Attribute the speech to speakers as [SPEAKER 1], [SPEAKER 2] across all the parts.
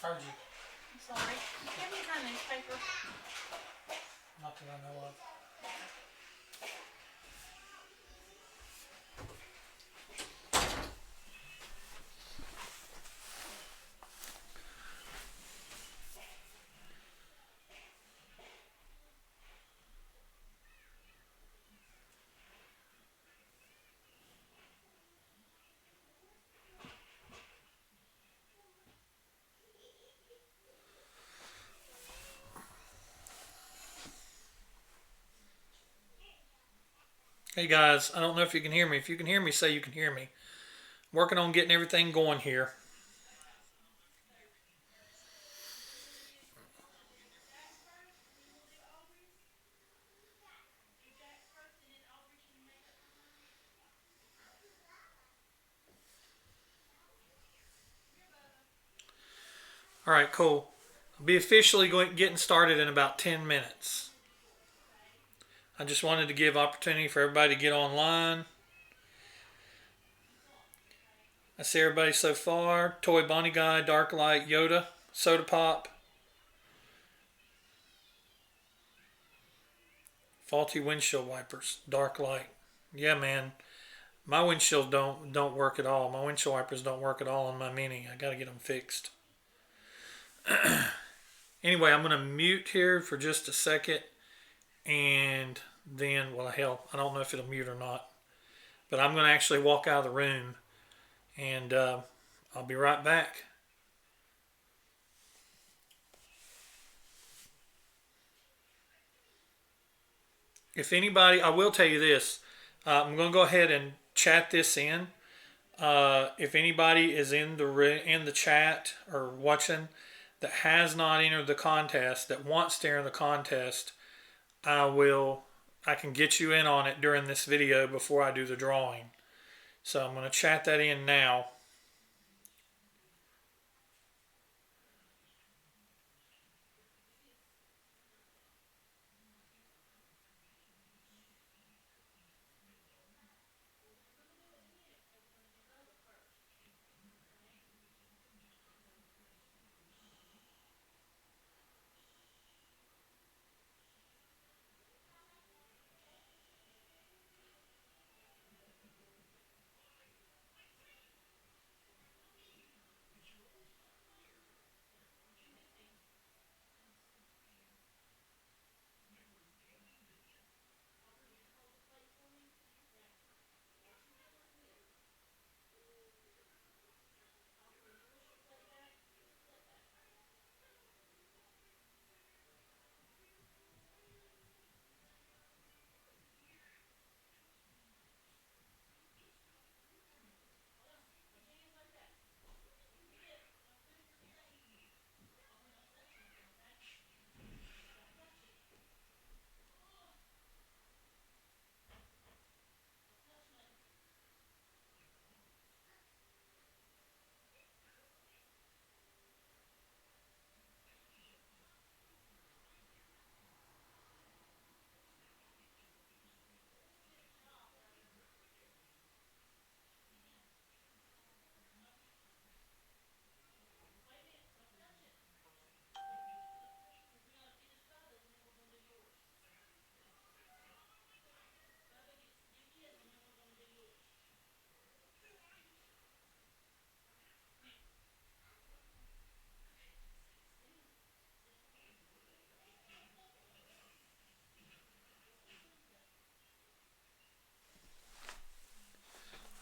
[SPEAKER 1] Heard you.
[SPEAKER 2] I'm sorry. Give me my newspaper.
[SPEAKER 1] Not that I know of. Hey guys, I don't know if you can hear me. If you can hear me, say you can hear me. Working on getting everything going here. All right, cool. I'll be officially getting started in about 10 minutes. I just wanted to give opportunity for everybody to get online. I see everybody so far. Toy Bonnie Guy, Dark Light, Yoda, Soda Pop, faulty windshield wipers, Dark Light. Yeah, man. My windshield don't work at all. My windshield wipers don't work at all on my Mini. I gotta get them fixed. Anyway, I'm gonna mute here for just a second, and then, well, hell, I don't know if it'll mute or not. But I'm gonna actually walk out of the room, and I'll be right back. If anybody, I will tell you this. I'm gonna go ahead and chat this in. If anybody is in the chat or watching that has not entered the contest, that wants to enter the contest, I will. I can get you in on it during this video before I do the drawing. So I'm going to chat that in now.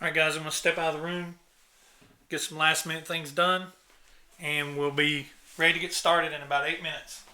[SPEAKER 1] All right, guys, I'm going to step out of the room, get some last minute things done, and we'll be ready to get started in about 8 minutes.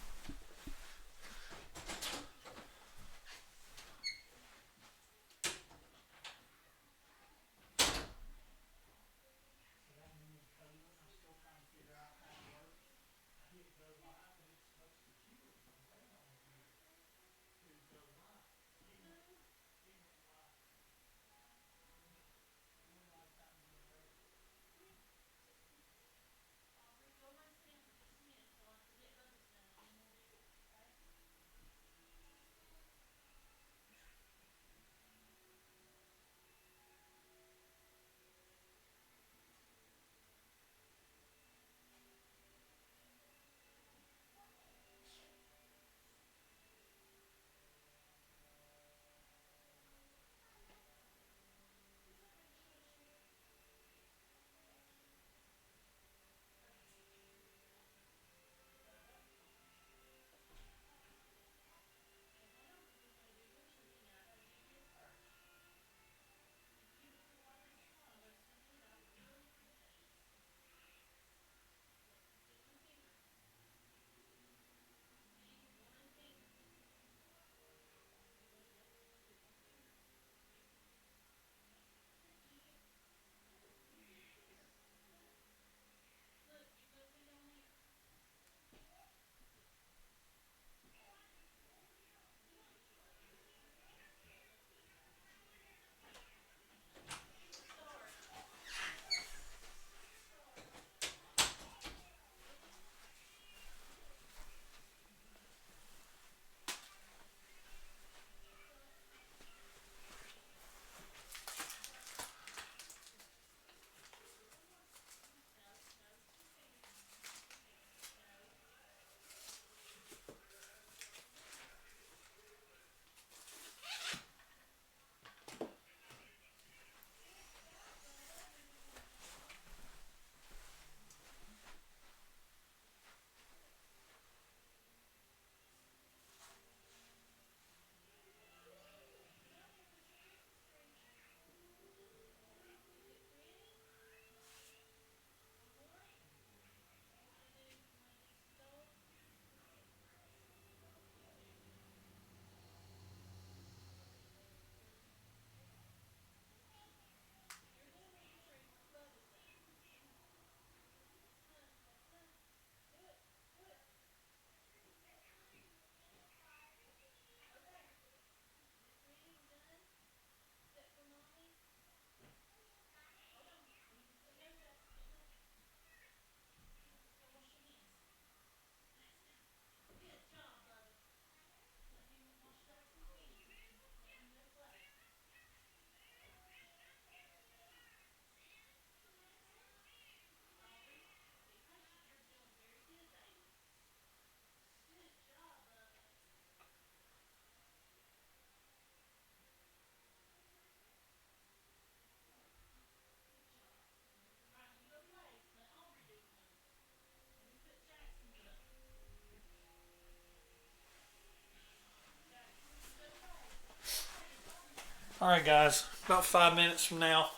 [SPEAKER 1] All right, guys. About 5 minutes from now.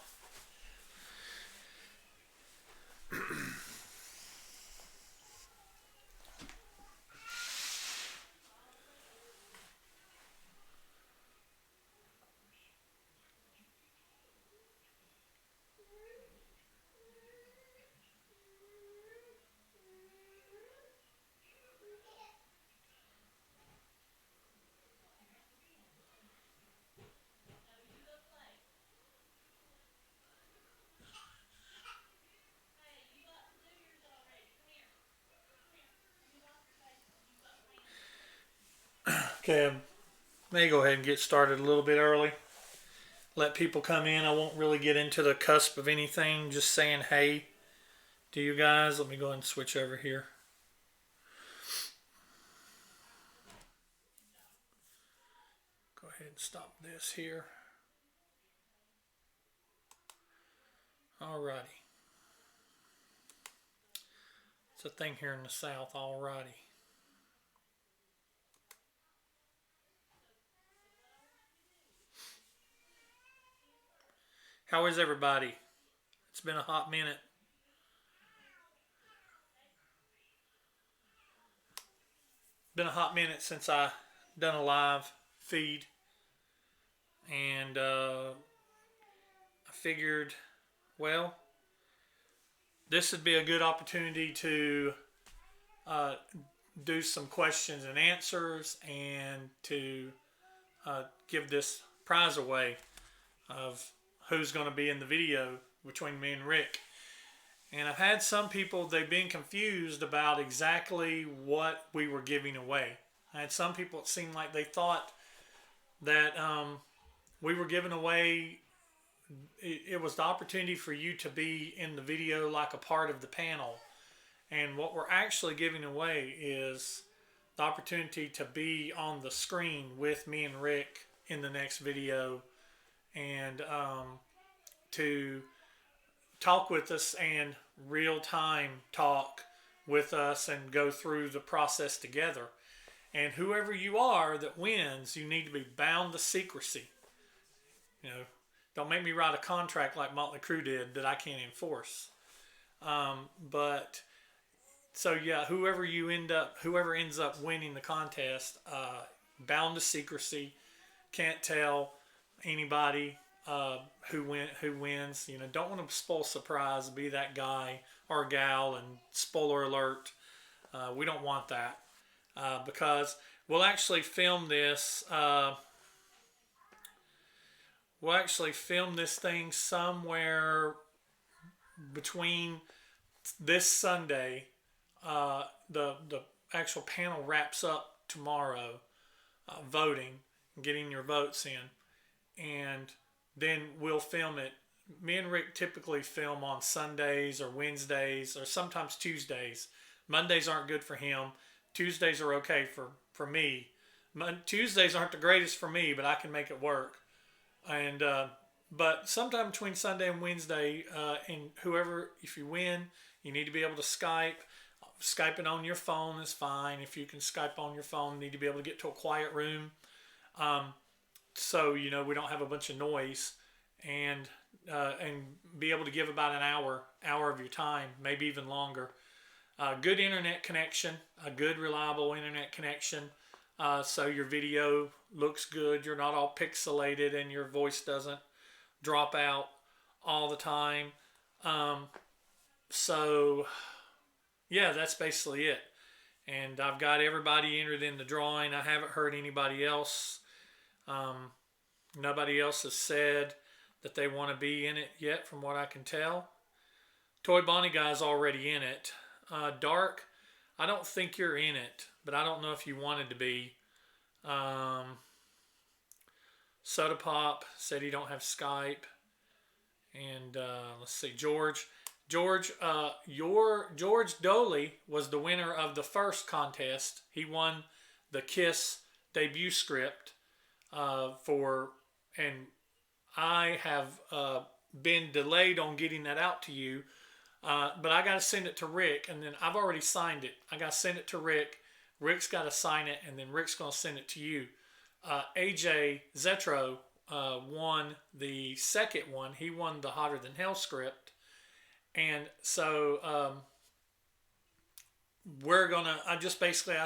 [SPEAKER 1] Okay, may go ahead and get started a little bit early. Let people come in. I won't really get into the cusp of anything. Just saying hey to you guys. Let me go ahead and switch over here. Go ahead and stop this here. Alrighty. It's a thing here in the South. Alrighty. How is everybody? It's been a hot minute. Been a hot minute since I done a live feed, and I figured, well, this would be a good opportunity to do some questions and answers, and to give this prize away of who's going to be in the video between me and Rick. And I've had some people, they've been confused about exactly what we were giving away. I had some people, it seemed like they thought that we were giving away, it was the opportunity for you to be in the video like a part of the panel. And what we're actually giving away is the opportunity to be on the screen with me and Rick in the next video, and to talk with us and real time talk with us and go through the process together. And whoever you are that wins, you need to be bound to secrecy. You know, don't make me write a contract like Motley Crue did that I can't enforce. But so yeah, whoever ends up winning the contest, bound to secrecy, can't tell anybody who wins. You know, don't want to spoil surprise, be that guy or gal, and spoiler alert. We don't want that, because we'll actually film this. We'll actually film this thing somewhere between this Sunday. The actual panel wraps up tomorrow, voting, getting your votes in, and then we'll film it. Me and Rick typically film on Sundays or Wednesdays or sometimes Tuesdays. Mondays aren't good for him. Tuesdays are okay for me. Tuesdays aren't the greatest for me, but I can make it work. And but sometime between Sunday and Wednesday, and whoever, if you win, you need to be able to Skype. Skyping on your phone is fine. If you can Skype on your phone, you need to be able to get to a quiet room. So, you know, we don't have a bunch of noise, and be able to give about an hour of your time, maybe even longer. Good internet connection, a good reliable internet connection, so your video looks good. You're not all pixelated, and your voice doesn't drop out all the time. So, yeah, that's basically it. And I've got everybody entered in the drawing. I haven't heard anybody else. Nobody else has said that they want to be in it yet, from what I can tell. Toy Bonnie Guy's already in it. Dark, I don't think you're in it, but I don't know if you wanted to be. Soda Pop said he don't have Skype. And let's see, George, George Doley was the winner of the first contest. He won the Kiss debut script and I have been delayed on getting that out to you, but I got to send it to Rick, and then I've already signed it. I got to send it to Rick. Rick's got to sign it, and then Rick's going to send it to you. AJ Zetro won the second one. He won the Hotter Than Hell script, and so we're gonna. I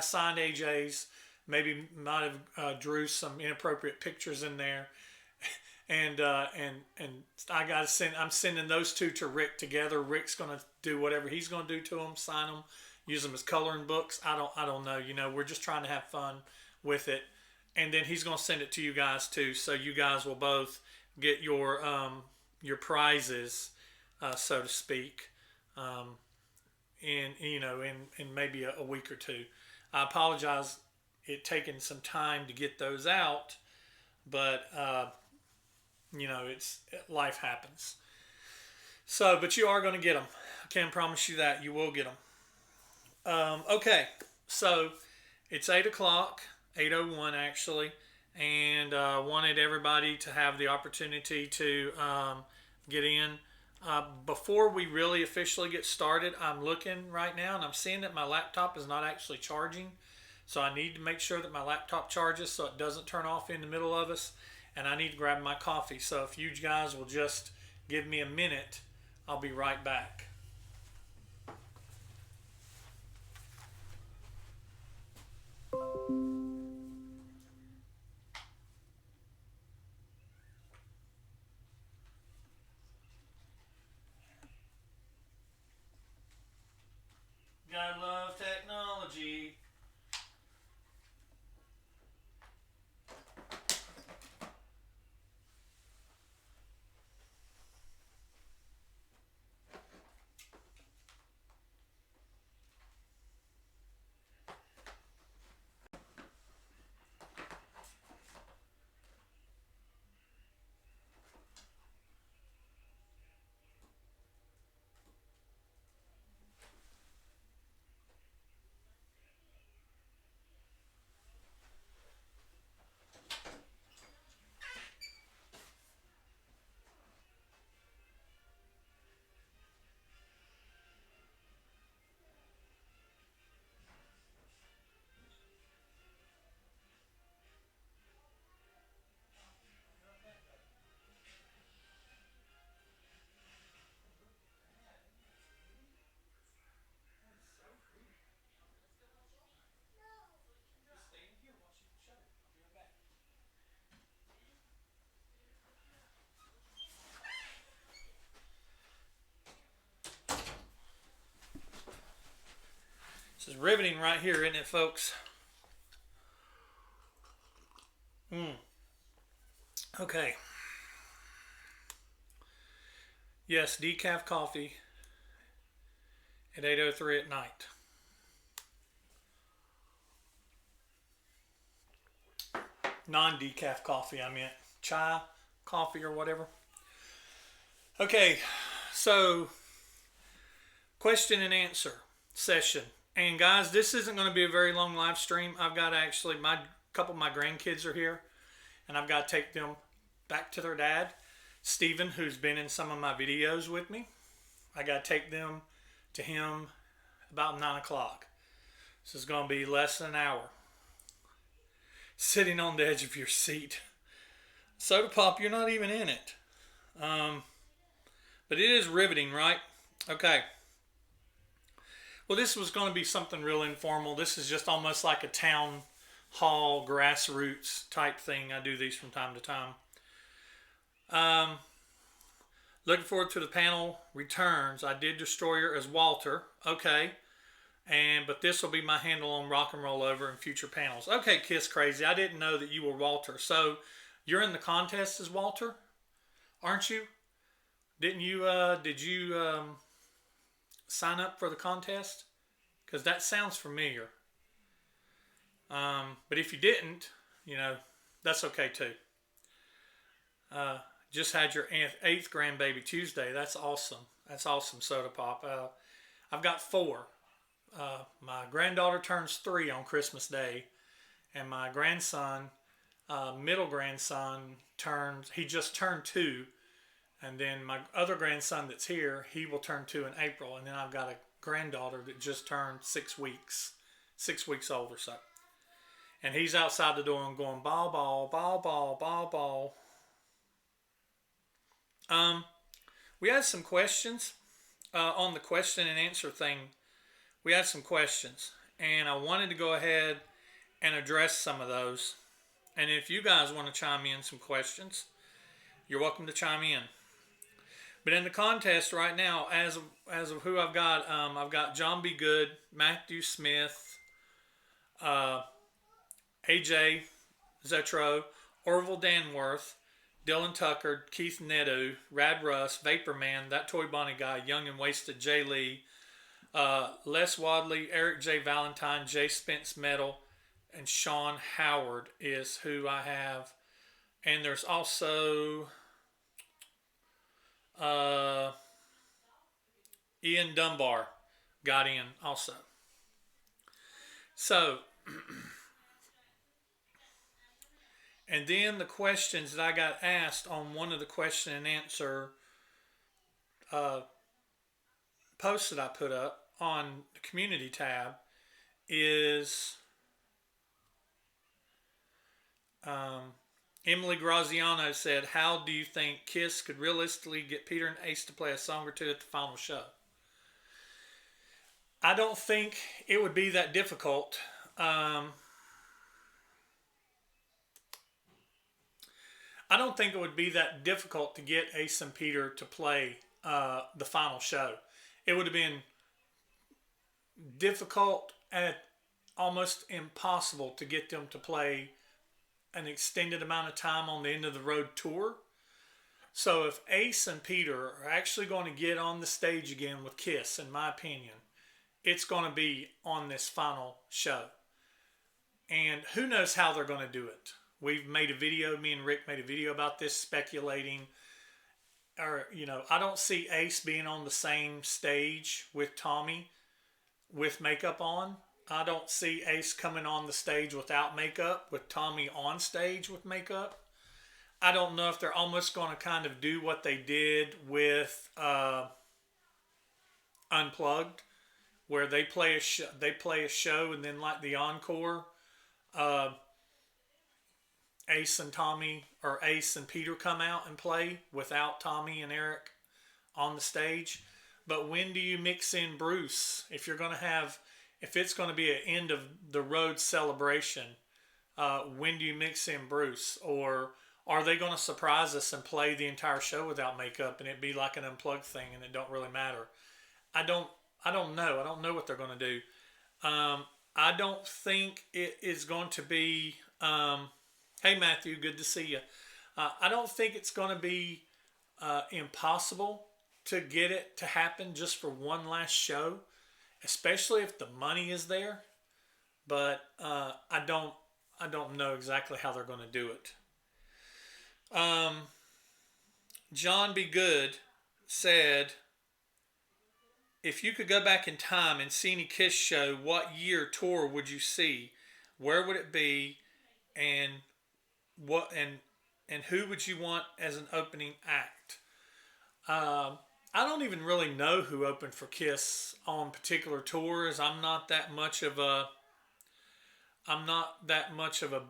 [SPEAKER 1] signed AJ's. Maybe might have drew some inappropriate pictures in there, and I got to send. I'm sending those two to Rick together. Rick's gonna do whatever he's gonna do to them, sign them, use them as coloring books. I don't know. We're just trying to have fun with it, and then he's gonna send it to you guys too, so you guys will both get your prizes, so to speak, in maybe a week or two. I apologize it taken some time to get those out, but it's life happens. So, but you are going to get them. I can promise you that you will get them. Okay, so it's 8 o'clock, 8:01 actually, and wanted everybody to have the opportunity to get in. Before we really officially get started, I'm looking right now and I'm seeing that my laptop is not actually charging. So I need to make sure that my laptop charges so it doesn't turn off in the middle of us. And I need to grab my coffee. So if you guys will just give me a minute, I'll be right back. God love technology. This is riveting right here, isn't it, folks? Okay. Yes, decaf coffee at 8:03 at night. Non-decaf coffee, I meant chai coffee or whatever. Okay, so question and answer session. And guys, this isn't going to be a very long live stream. I've got actually my couple of my grandkids are here, and I've got to take them back to their dad, Stephen, who's been in some of my videos with me. I got to take them to him about 9 o'clock. This is going to be less than an hour. Sitting on the edge of your seat. Soda Pop, you're not even in it. But it is riveting, right? Okay. Well, this was going to be something real informal. This is just almost like a town hall, grassroots type thing. I do these from time to time. Looking forward to the panel returns. I did Destroyer as Walter. Okay. But this will be my handle on Rock and Roll Over in future panels. Okay, Kiss Crazy. I didn't know that you were Walter. So you're in the contest as Walter, aren't you? Did you sign up for the contest? Because that sounds familiar. But if you didn't, that's okay too. Just had your 8th grandbaby Tuesday. That's awesome. That's awesome, Soda Pop. I've got 4. My granddaughter turns 3 on Christmas Day, and my grandson, middle grandson, he just turned 2, and then my other grandson that's here, he will turn 2 in April, and then I've got a granddaughter that just turned 6 weeks old or so, and he's outside the door and going ball, ball, ball, ball, ball, ball. We had some questions on the question and answer thing. We had some questions, and I wanted to go ahead and address some of those. And if you guys want to chime in some questions, you're welcome to chime in. But in the contest right now, as of who I've got John B. Good, Matthew Smith, AJ Zetro, Orville Danworth, Dylan Tucker, Keith Nedu, Rad Russ, Vapor Man, That Toy Bonnie Guy, Young and Wasted, Jay Lee, Les Wadley, Eric J. Valentine, Jay Spence Metal, and Sean Howard is who I have. And there's also Ian Dunbar got in also. So, and then the questions that I got asked on one of the question and answer posts that I put up on the community tab is Emily Graziano said, how do you think Kiss could realistically get Peter and Ace to play a song or two at the final show? I don't think it would be that difficult. I don't think it would be that difficult to get Ace and Peter to play the final show. It would have been difficult and almost impossible to get them to play an extended amount of time on the end of the road tour. So if Ace and Peter are actually going to get on the stage again with Kiss, in my opinion, it's going to be on this final show. And who knows how they're going to do it. We've made a video, me and Rick made a video about this, speculating. Or, I don't see Ace being on the same stage with Tommy with makeup on. I don't see Ace coming on the stage without makeup, with Tommy on stage with makeup. I don't know if they're almost going to kind of do what they did with Unplugged, where they play a show and then like the encore, Ace and Tommy or Ace and Peter come out and play without Tommy and Eric on the stage. But when do you mix in Bruce? If it's going to be an end of the road celebration, when do you mix in Bruce? Or are they going to surprise us and play the entire show without makeup and it be like an Unplugged thing and it don't really matter? I don't know. I don't know what they're going to do. I don't think it is going to be. Hey Matthew, good to see you. I don't think it's going to be impossible to get it to happen just for one last show, especially if the money is there. But I don't know exactly how they're going to do it. John B. Good said, if you could go back in time and see any Kiss show, what year tour would you see? Where would it be? And what and who would you want as an opening act? I don't even really know who opened for Kiss on particular tours. I'm not that much of a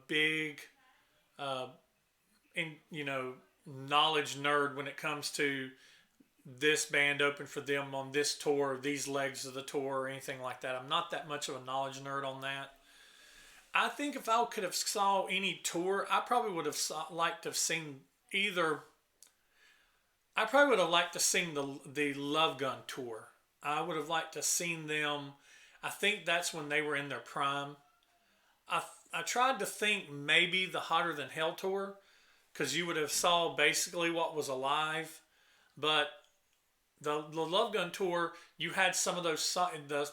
[SPEAKER 1] big knowledge nerd when it comes to this band opened for them on this tour, these legs of the tour, or anything like that. I'm not that much of a knowledge nerd on that. I think if I could have saw any tour, I probably would have liked to have seen either. I probably would have liked to seen the Love Gun tour. I would have liked to have seen them. I think that's when they were in their prime. I tried to think maybe the Hotter Than Hell tour, because you would have saw basically what was Alive, but the Love Gun tour, you had some of those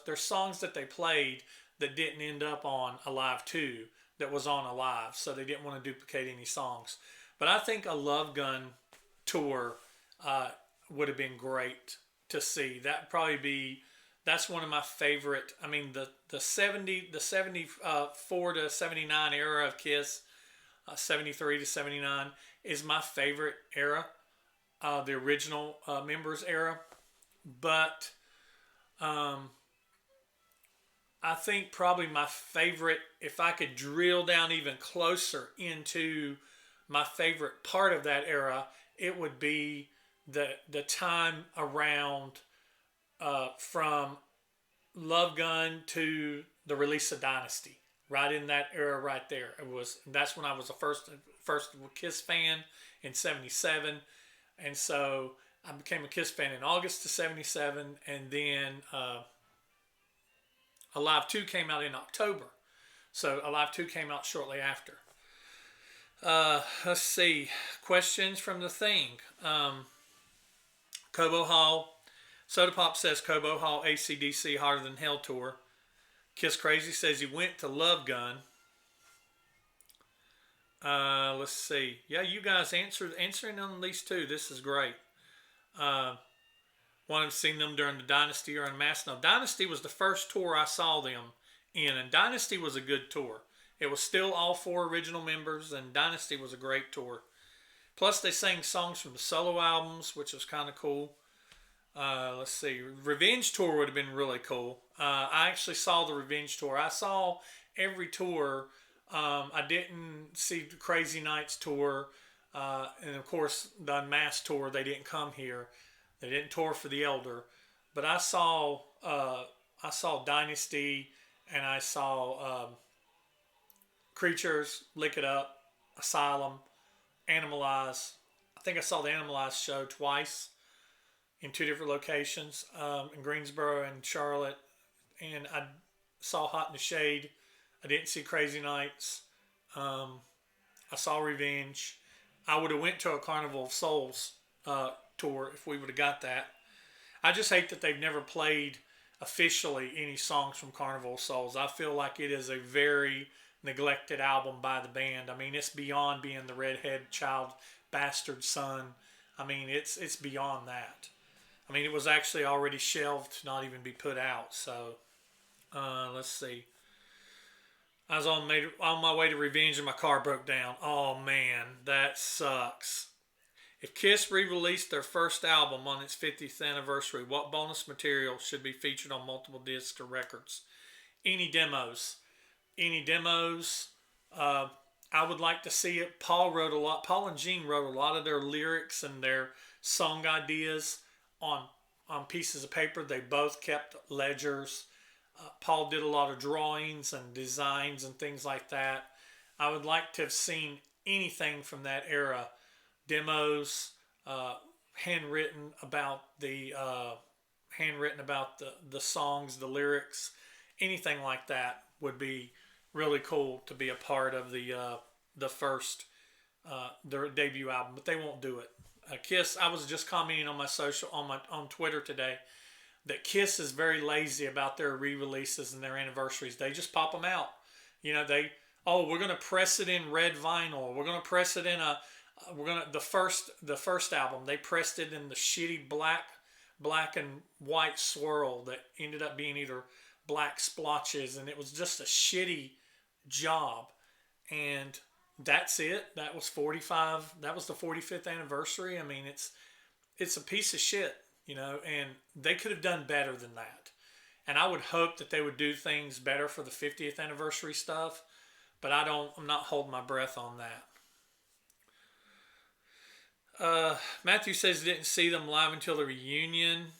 [SPEAKER 1] their songs that they played that didn't end up on Alive 2 that was on Alive, so they didn't want to duplicate any songs. But I think a Love Gun tour would have been great to see. That's one of my favorite. I mean, the 74 to 79 era of Kiss, 73 to 79 is my favorite era, the original members era. But I think probably my favorite, if I could drill down even closer into my favorite part of that era, it would be the time around from Love Gun to the release of Dynasty, right in that era, right there. That's when I was a first Kiss fan in '77, and so I became a Kiss fan in August of '77, and then Alive 2 came out in October. So Alive 2 came out shortly after. Let's see. Questions from the thing. Cobo Hall. Soda Pop says Cobo Hall AC/DC Harder Than Hell tour. Kiss Crazy says he went to Love Gun. Let's see. Yeah, you guys answering on these two. This is great. One have seen them during the Dynasty or Unmasked. No, Dynasty was the first tour I saw them in, and Dynasty was a good tour. It was still all 4 original members, and Dynasty was a great tour. Plus, they sang songs from the solo albums, which was kind of cool. Let's see. Revenge Tour would have been really cool. I actually saw the Revenge Tour. I saw every tour. I didn't see the Crazy Nights tour. And, of course, the Unmasked tour. They didn't come here. They didn't tour for the Elder. But I saw Dynasty, and I saw Creatures, Lick It Up, Asylum, Animalize. I think I saw the Animalize show twice in 2 different locations, in Greensboro and Charlotte. And I saw Hot in the Shade. I didn't see Crazy Nights. I saw Revenge. I would have went to a Carnival of Souls tour if we would have got that. I just hate that they've never played officially any songs from Carnival of Souls. I feel like it is a very neglected album by the band. I mean, it's beyond being the redhead child bastard son. I mean, it's beyond that. I mean, it was actually already shelved to not even be put out. So, let's see. I was on my way to Revenge and my car broke down. Oh, man, that sucks. If Kiss re-released their first album on its 50th anniversary, what bonus material should be featured on multiple discs or records? Any demos. I would like to see it. Paul and Gene wrote a lot of their lyrics and their song ideas on pieces of paper. They both kept ledgers. Paul did a lot of drawings and designs and things like that. I would like to have seen anything from that era. Demos, handwritten about the songs, the lyrics, anything like that would be really cool to be a part of the first their debut album. But they won't do it. Kiss. I was just commenting on on Twitter today that Kiss is very lazy about their re-releases and their anniversaries. They just pop them out. You know, we're going to press it in red vinyl. We're going to press it in the first album. They pressed it in the shitty black and white swirl that ended up being either black splotches, and it was just a shitty job. And that's it. That was 45. That was the 45th anniversary. I mean, it's a piece of shit. You know, and they could have done better than that. And I would hope that they would do things better for the 50th anniversary stuff, but I'm not holding my breath on that. Matthew says he didn't see them live until the reunion.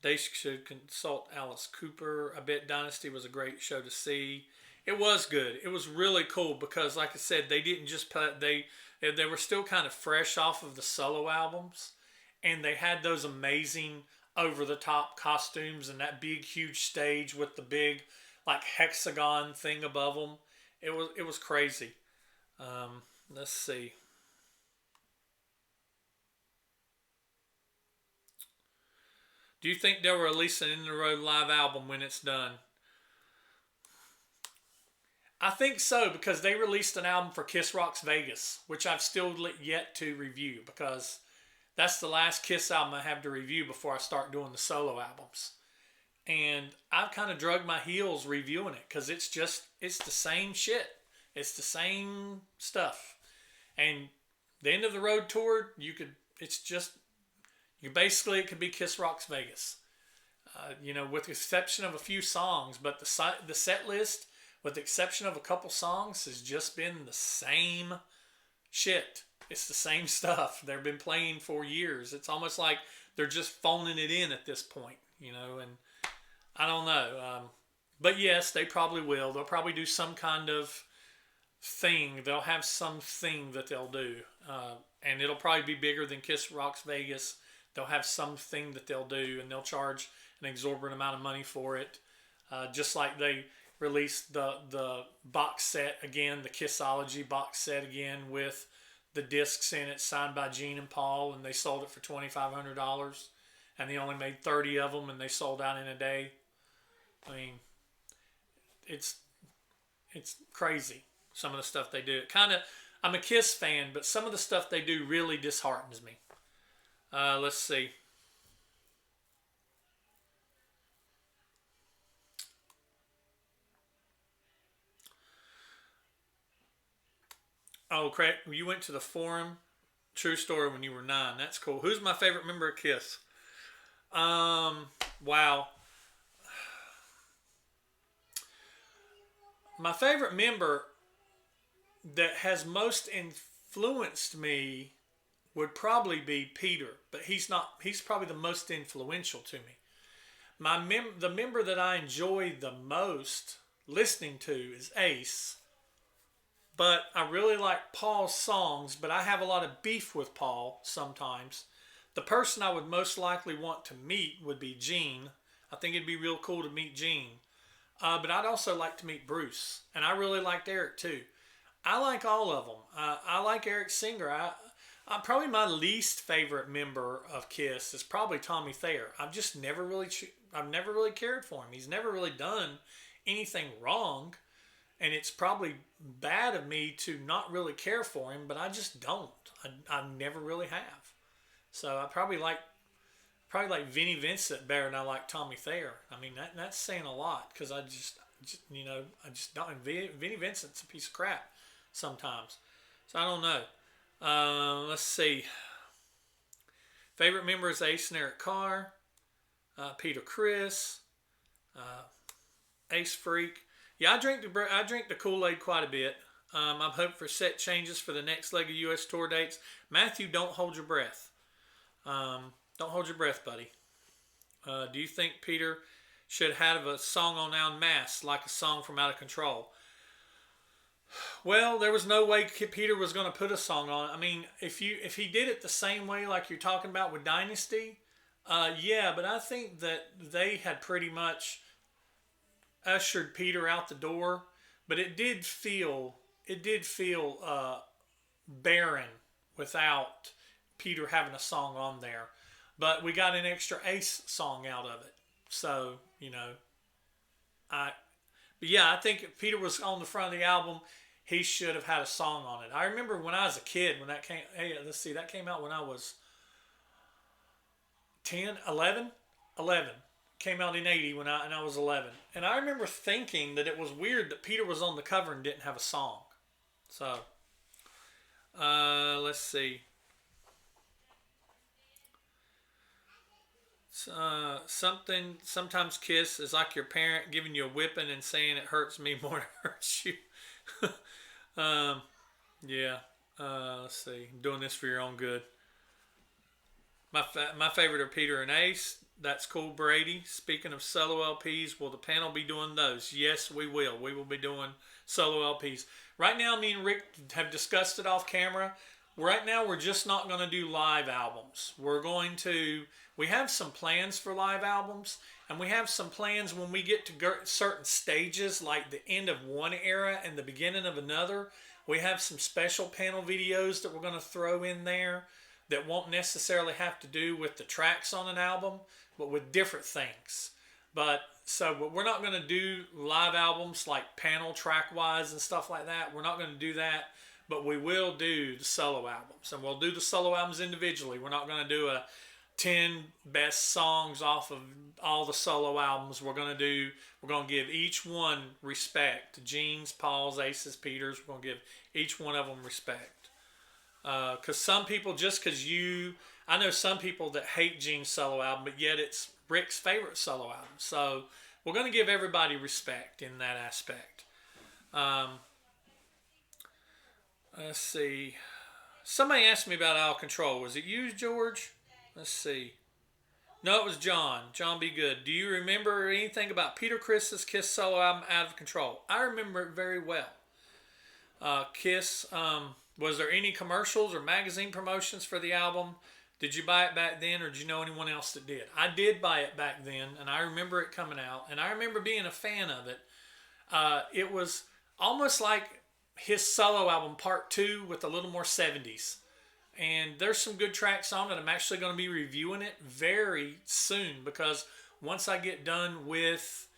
[SPEAKER 1] They should consult Alice Cooper. I bet Dynasty was a great show to see. It was good. It was really cool because, like I said, they didn't just they were still kind of fresh off of the solo albums. And they had those amazing over-the-top costumes and that big, huge stage with the big, like, hexagon thing above them. It was crazy. Let's see. Do you think they'll release an In the Road live album when it's done? I think so, because they released an album for Kiss Rocks Vegas, which I've still yet to review because that's the last Kiss album I have to review before I start doing the solo albums. And I've kind of drug my heels reviewing it because it's the same shit. It's the same stuff. And the End of the Road tour, it could be Kiss Rocks Vegas. With the exception of a few songs, but the set list, with the exception of a couple songs, has just been the same shit. It's the same stuff they've been playing for years. It's almost like they're just phoning it in at this point, and I don't know. But yes, they probably will. They'll probably do some kind of thing. They'll have something that they'll do, and it'll probably be bigger than Kiss Rocks Vegas. They'll have something that they'll do, and they'll charge an exorbitant amount of money for it, just like they released the box set again, the Kissology box set again with the discs in it, signed by Gene and Paul, and they sold it for $2,500, and they only made 30 of them, and they sold out in a day. I mean, it's crazy, some of the stuff they do. It kind of, I'm a Kiss fan, but some of the stuff they do really disheartens me. Let's see. Oh, Craig, you went to the Forum. True story, when you were 9. That's cool. Who's my favorite member of Kiss? Wow. My favorite member that has most influenced me would probably be Peter, but he's not. He's probably the most influential to me. The member that I enjoy the most listening to is Ace, but I really like Paul's songs, but I have a lot of beef with Paul sometimes. The person I would most likely want to meet would be Gene. I think it'd be real cool to meet Gene. But I'd also like to meet Bruce, and I really liked Eric too. I like all of them. I like Eric Singer. I probably my least favorite member of Kiss is probably Tommy Thayer. I've never really cared for him. He's never really done anything wrong, and it's probably bad of me to not really care for him, but I just don't. I never really have. So I probably like Vinnie Vincent better than I like Tommy Thayer. I mean that's saying a lot because I just don't. And Vinnie Vincent's a piece of crap sometimes. So I don't know. Let's see. Favorite member is Ace and Eric Carr, Peter Criss, Ace Freak. Yeah, I drink the Kool-Aid quite a bit. I'm hoping for set changes for the next leg of U.S. tour dates. Matthew, don't hold your breath. Don't hold your breath, buddy. Do you think Peter should have a song on Unmasked, like a song from Out of Control? Well, there was no way Peter was going to put a song on it. I mean, if he did it the same way like you're talking about with Dynasty, yeah, but I think that they had pretty much ushered Peter out the door. But it did feel barren without Peter having a song on there. But we got an extra Ace song out of it. So, but yeah, I think if Peter was on the front of the album, he should have had a song on it. I remember when I was a kid, when that came, hey, let's see, that came out when I was 10, 11? 11. Came out in 80 when I was 11. And I remember thinking that it was weird that Peter was on the cover and didn't have a song. So, let's see. Sometimes Kiss is like your parent giving you a whipping and saying it hurts me more than it hurts you. Yeah. Let's see. I'm doing this for your own good. My favorite are Peter and Ace. That's cool, Brady. Speaking of solo LPs, will the panel be doing those? Yes, we will. We will be doing solo LPs. Right now, me and Rick have discussed it off camera. Right now, we're just not going to do live albums. We have some plans for live albums, and we have some plans when we get to certain stages, like the end of one era and the beginning of another. We have some special panel videos that we're going to throw in there that won't necessarily have to do with the tracks on an album, but with different things. But we're not going to do live albums like panel track wise and stuff like that. We're not going to do that, but we will do the solo albums, and we'll do the solo albums individually. We're not going to do a 10 best songs off of all the solo albums. We're going to give each one respect. Gene's, Paul's, Ace's, Peter's. We're going to give each one of them respect. Because some people, I know some people that hate Gene's solo album, but yet it's Rick's favorite solo album. So we're going to give everybody respect in that aspect. Let's see. Somebody asked me about Out of Control. Was it you, George? Let's see. No, it was John. John Be Good. Do you remember anything about Peter Criss's Kiss solo album, Out of Control? I remember it very well. Kiss, was there any commercials or magazine promotions for the album? Did you buy it back then, or did you know anyone else that did? I did buy it back then, and I remember it coming out, and I remember being a fan of it. It was almost like his solo album Part 2 with a little more 70s. And there's some good tracks on it. I'm actually going to be reviewing it very soon, because once I get done with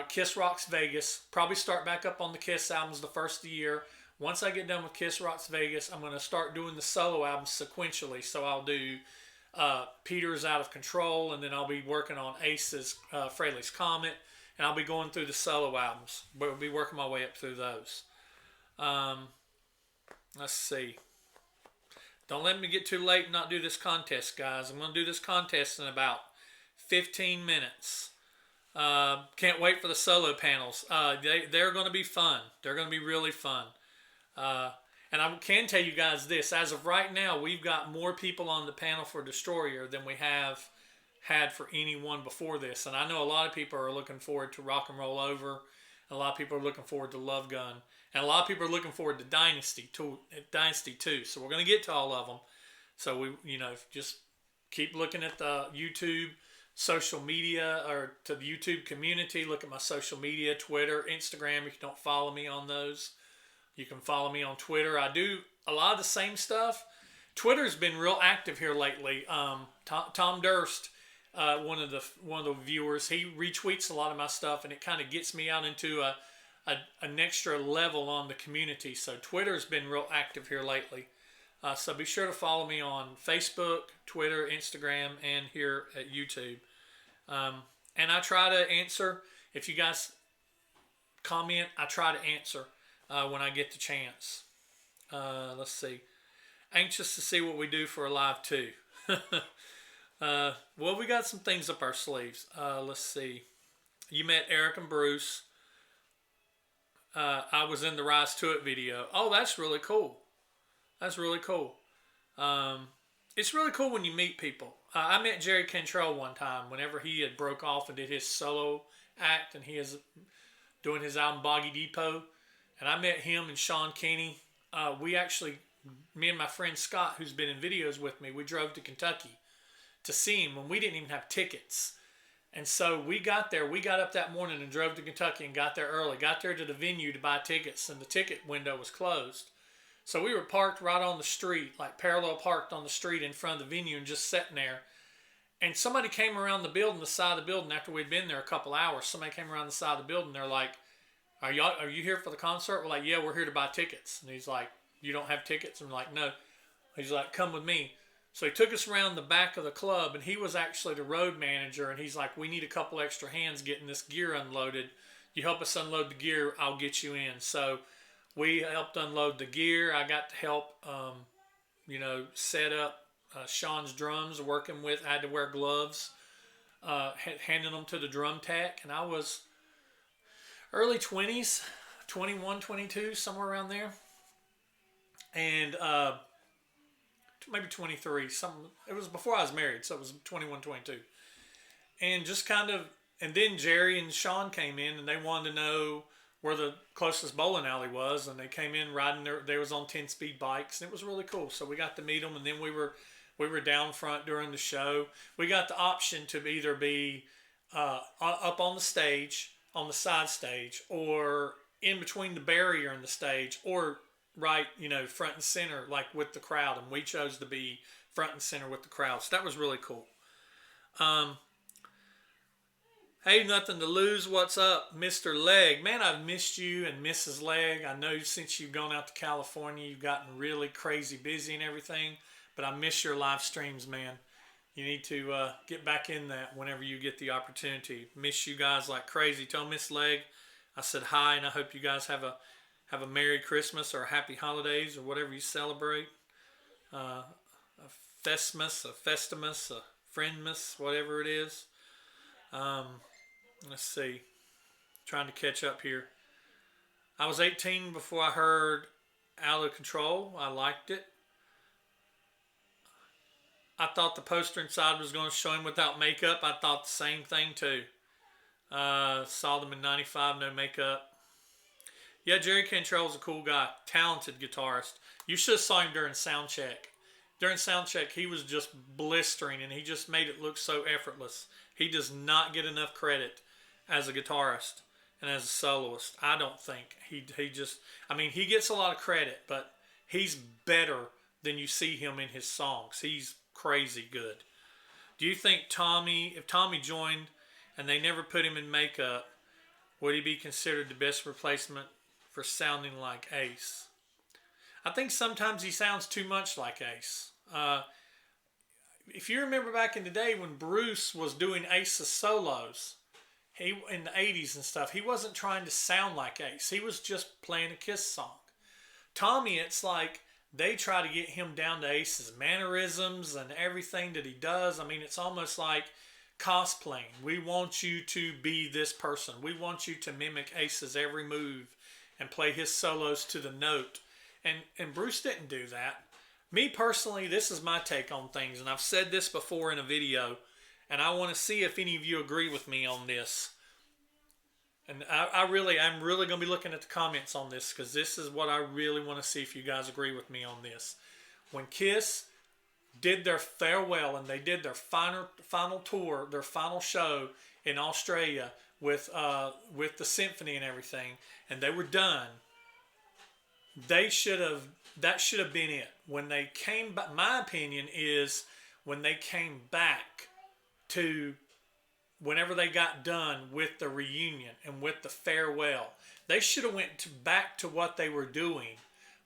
[SPEAKER 1] Kiss Rocks Vegas, probably start back up on the Kiss albums the first of the year. Once I get done with Kiss Rocks Vegas, I'm going to start doing the solo albums sequentially. So I'll do Peter's Out of Control, and then I'll be working on Ace's Fraley's Comet, and I'll be going through the solo albums. But I'll be working my way up through those. Let's see. Don't let me get too late and not do this contest, guys. I'm going to do this contest in about 15 minutes. Can't wait for the solo panels. They're going to be fun. They're going to be really fun. And I can tell you guys this. As of right now, we've got more people on the panel for Destroyer than we have had for anyone before this. And I know a lot of people are looking forward to Rock and Roll Over. A lot of people are looking forward to Love Gun. And a lot of people are looking forward to Dynasty too. So we're going to get to all of them. So we, just keep looking at the YouTube social media, or to the YouTube community. Look at my social media, Twitter, Instagram. If you don't follow me on those, you can follow me on Twitter. I do a lot of the same stuff. Twitter's been real active here lately. Tom Durst, one of the viewers, he retweets a lot of my stuff, and it kind of gets me out into an extra level on the community. So Twitter's been real active here lately. So be sure to follow me on Facebook, Twitter, Instagram, and here at YouTube. And I try to answer. If you guys comment, I try to answer when I get the chance. Let's see. Anxious to see what we do for a live 2. Well, we got some things up our sleeves. Let's see. You met Eric and Bruce. I was in the Rise to It video. Oh, that's really cool. That's really cool. It's really cool when you meet people. I met Jerry Cantrell one time whenever he had broke off and did his solo act, and he is doing his album Boggy Depot. And I met him and Sean Kenny. Me and my friend Scott, who's been in videos with me, we drove to Kentucky to see him when we didn't even have tickets. And so we got there. We got up that morning and drove to Kentucky and got there early. Got there to the venue to buy tickets, and the ticket window was closed. So we were parked right on the street, like parallel parked on the street in front of the venue, and just sitting there. And somebody came around the side of the building after we'd been there a couple hours. Somebody came around the side of the building. They're like, are you here for the concert? We're like, yeah, we're here to buy tickets. And he's like, you don't have tickets? I'm like, no. He's like, come with me. So he took us around the back of the club, and he was actually the road manager. And he's like, we need a couple extra hands getting this gear unloaded. You help us unload the gear, I'll get you in. So we helped unload the gear. I got to help, set up Sean's drums. I had to wear gloves, handing them to the drum tech. And I was early 20s, 21, 22, somewhere around there. And maybe 23. It was before I was married, so it was 21, 22. And and then Jerry and Sean came in, and they wanted to know where the closest bowling alley was, and they came in riding they was on 10-speed bikes, and it was really cool. So we got to meet them, and then we were down front during the show. We got the option to either be up on the stage, on the side stage, or in between the barrier and the stage, or right, front and center, like with the crowd. And we chose to be front and center with the crowd. So that was really cool. Hey, nothing to lose. What's up, Mr. Leg? Man, I've missed you and Mrs. Leg. I know since you've gone out to California, you've gotten really crazy busy and everything. But I miss your live streams, man. You need to get back in that whenever you get the opportunity. Miss you guys like crazy. Tell Miss Leg I said hi, and I hope you guys have a Merry Christmas or a Happy Holidays or whatever you celebrate. A Fesmus, a Festimus, a Friendmas, whatever it is. Let's see. Trying to catch up here. I was 18 before I heard Out of Control. I liked it. I thought the poster inside was going to show him without makeup. I thought the same thing too. Saw them in '95, no makeup. Yeah, Jerry Cantrell's a cool guy, talented guitarist. You should have saw him during sound check. During sound check, he was just blistering, and he just made it look so effortless. He does not get enough credit as a guitarist and as a soloist. I don't think he just. I mean, he gets a lot of credit, but he's better than you see him in his songs. He's crazy good. Do you think if Tommy joined and they never put him in makeup, would he be considered the best replacement for sounding like Ace? I think sometimes he sounds too much like Ace. If you remember back in the day when Bruce was doing Ace's solos, he in the 80s and stuff, he wasn't trying to sound like Ace. He was just playing a Kiss song. Tommy, it's like they try to get him down to Ace's mannerisms and everything that he does. I mean, it's almost like cosplaying. We want you to be this person. We want you to mimic Ace's every move and play his solos to the note. And Bruce didn't do that. Me personally, this is my take on things, and I've said this before in a video, and I want to see if any of you agree with me on this. And I'm really going to be looking at the comments on this, because this is what I really want to see if you guys agree with me on this. When Kiss did their farewell and they did their final tour, their final show in Australia with the symphony and everything, and they were done, that should have been it. When they came back, my opinion is when they came back to whenever they got done with the reunion and with the farewell, they should have went back to what they were doing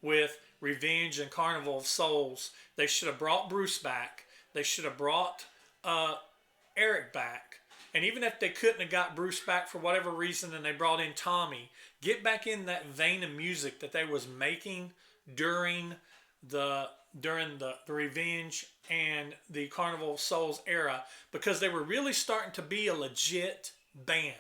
[SPEAKER 1] with Revenge and Carnival of Souls. They should have brought Bruce back. They should have brought Eric back. And even if they couldn't have got Bruce back for whatever reason and they brought in Tommy, get back in that vein of music that they was making during the Revenge and the Carnival of Souls era, because they were really starting to be a legit band.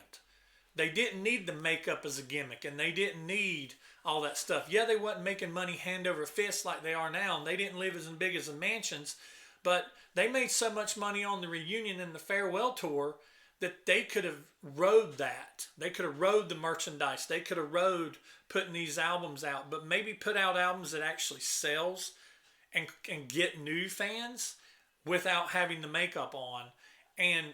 [SPEAKER 1] They didn't need the makeup as a gimmick, and they didn't need all that stuff. Yeah, they wasn't making money hand over fist like they are now, and they didn't live as big as the mansions, but they made so much money on the reunion and the farewell tour that they could have rode that. They could have rode the merchandise. They could have rode putting these albums out, but maybe put out albums that actually sells and get new fans without having the makeup on, and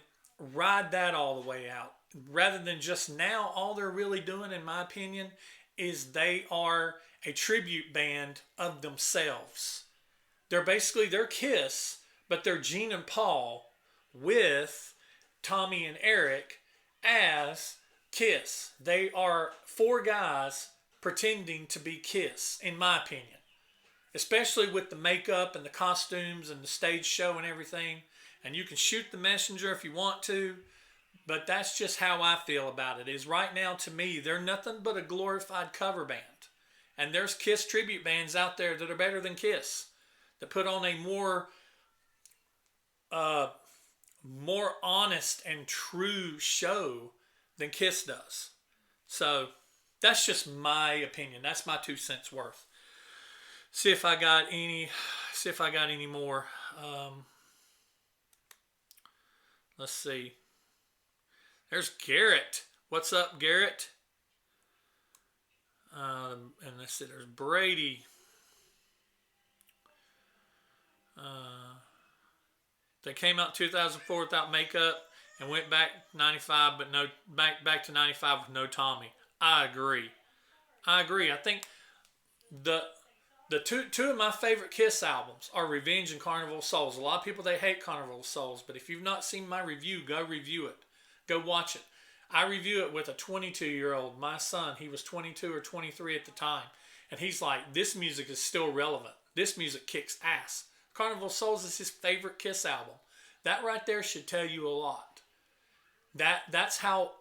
[SPEAKER 1] ride that all the way out. Rather than just now, all they're really doing, in my opinion, is they are a tribute band of themselves. They're Kiss, but they're Gene and Paul with Tommy and Eric as Kiss. They are four guys pretending to be Kiss, in my opinion. Especially with the makeup and the costumes and the stage show and everything. And you can shoot the messenger if you want to. But that's just how I feel about it. Is right now, to me, they're nothing but a glorified cover band. And there's Kiss tribute bands out there that are better than Kiss. That put on a more honest and true show than Kiss does. So that's just my opinion. That's my 2 cents worth. See if I got any more. Let's see. There's Garrett. What's up, Garrett? And let's see. There's Brady. They came out 2004 without makeup and went back 95, but no back to 95 with no Tommy. I agree. I think the two of my favorite Kiss albums are Revenge and Carnival of Souls. A lot of people, they hate Carnival of Souls, but if you've not seen my review, go review it. Go watch it. I review it with a 22-year-old. My son, he was 22 or 23 at the time, and he's like, this music is still relevant. This music kicks ass. Carnival of Souls is his favorite Kiss album. That right there should tell you a lot. That's how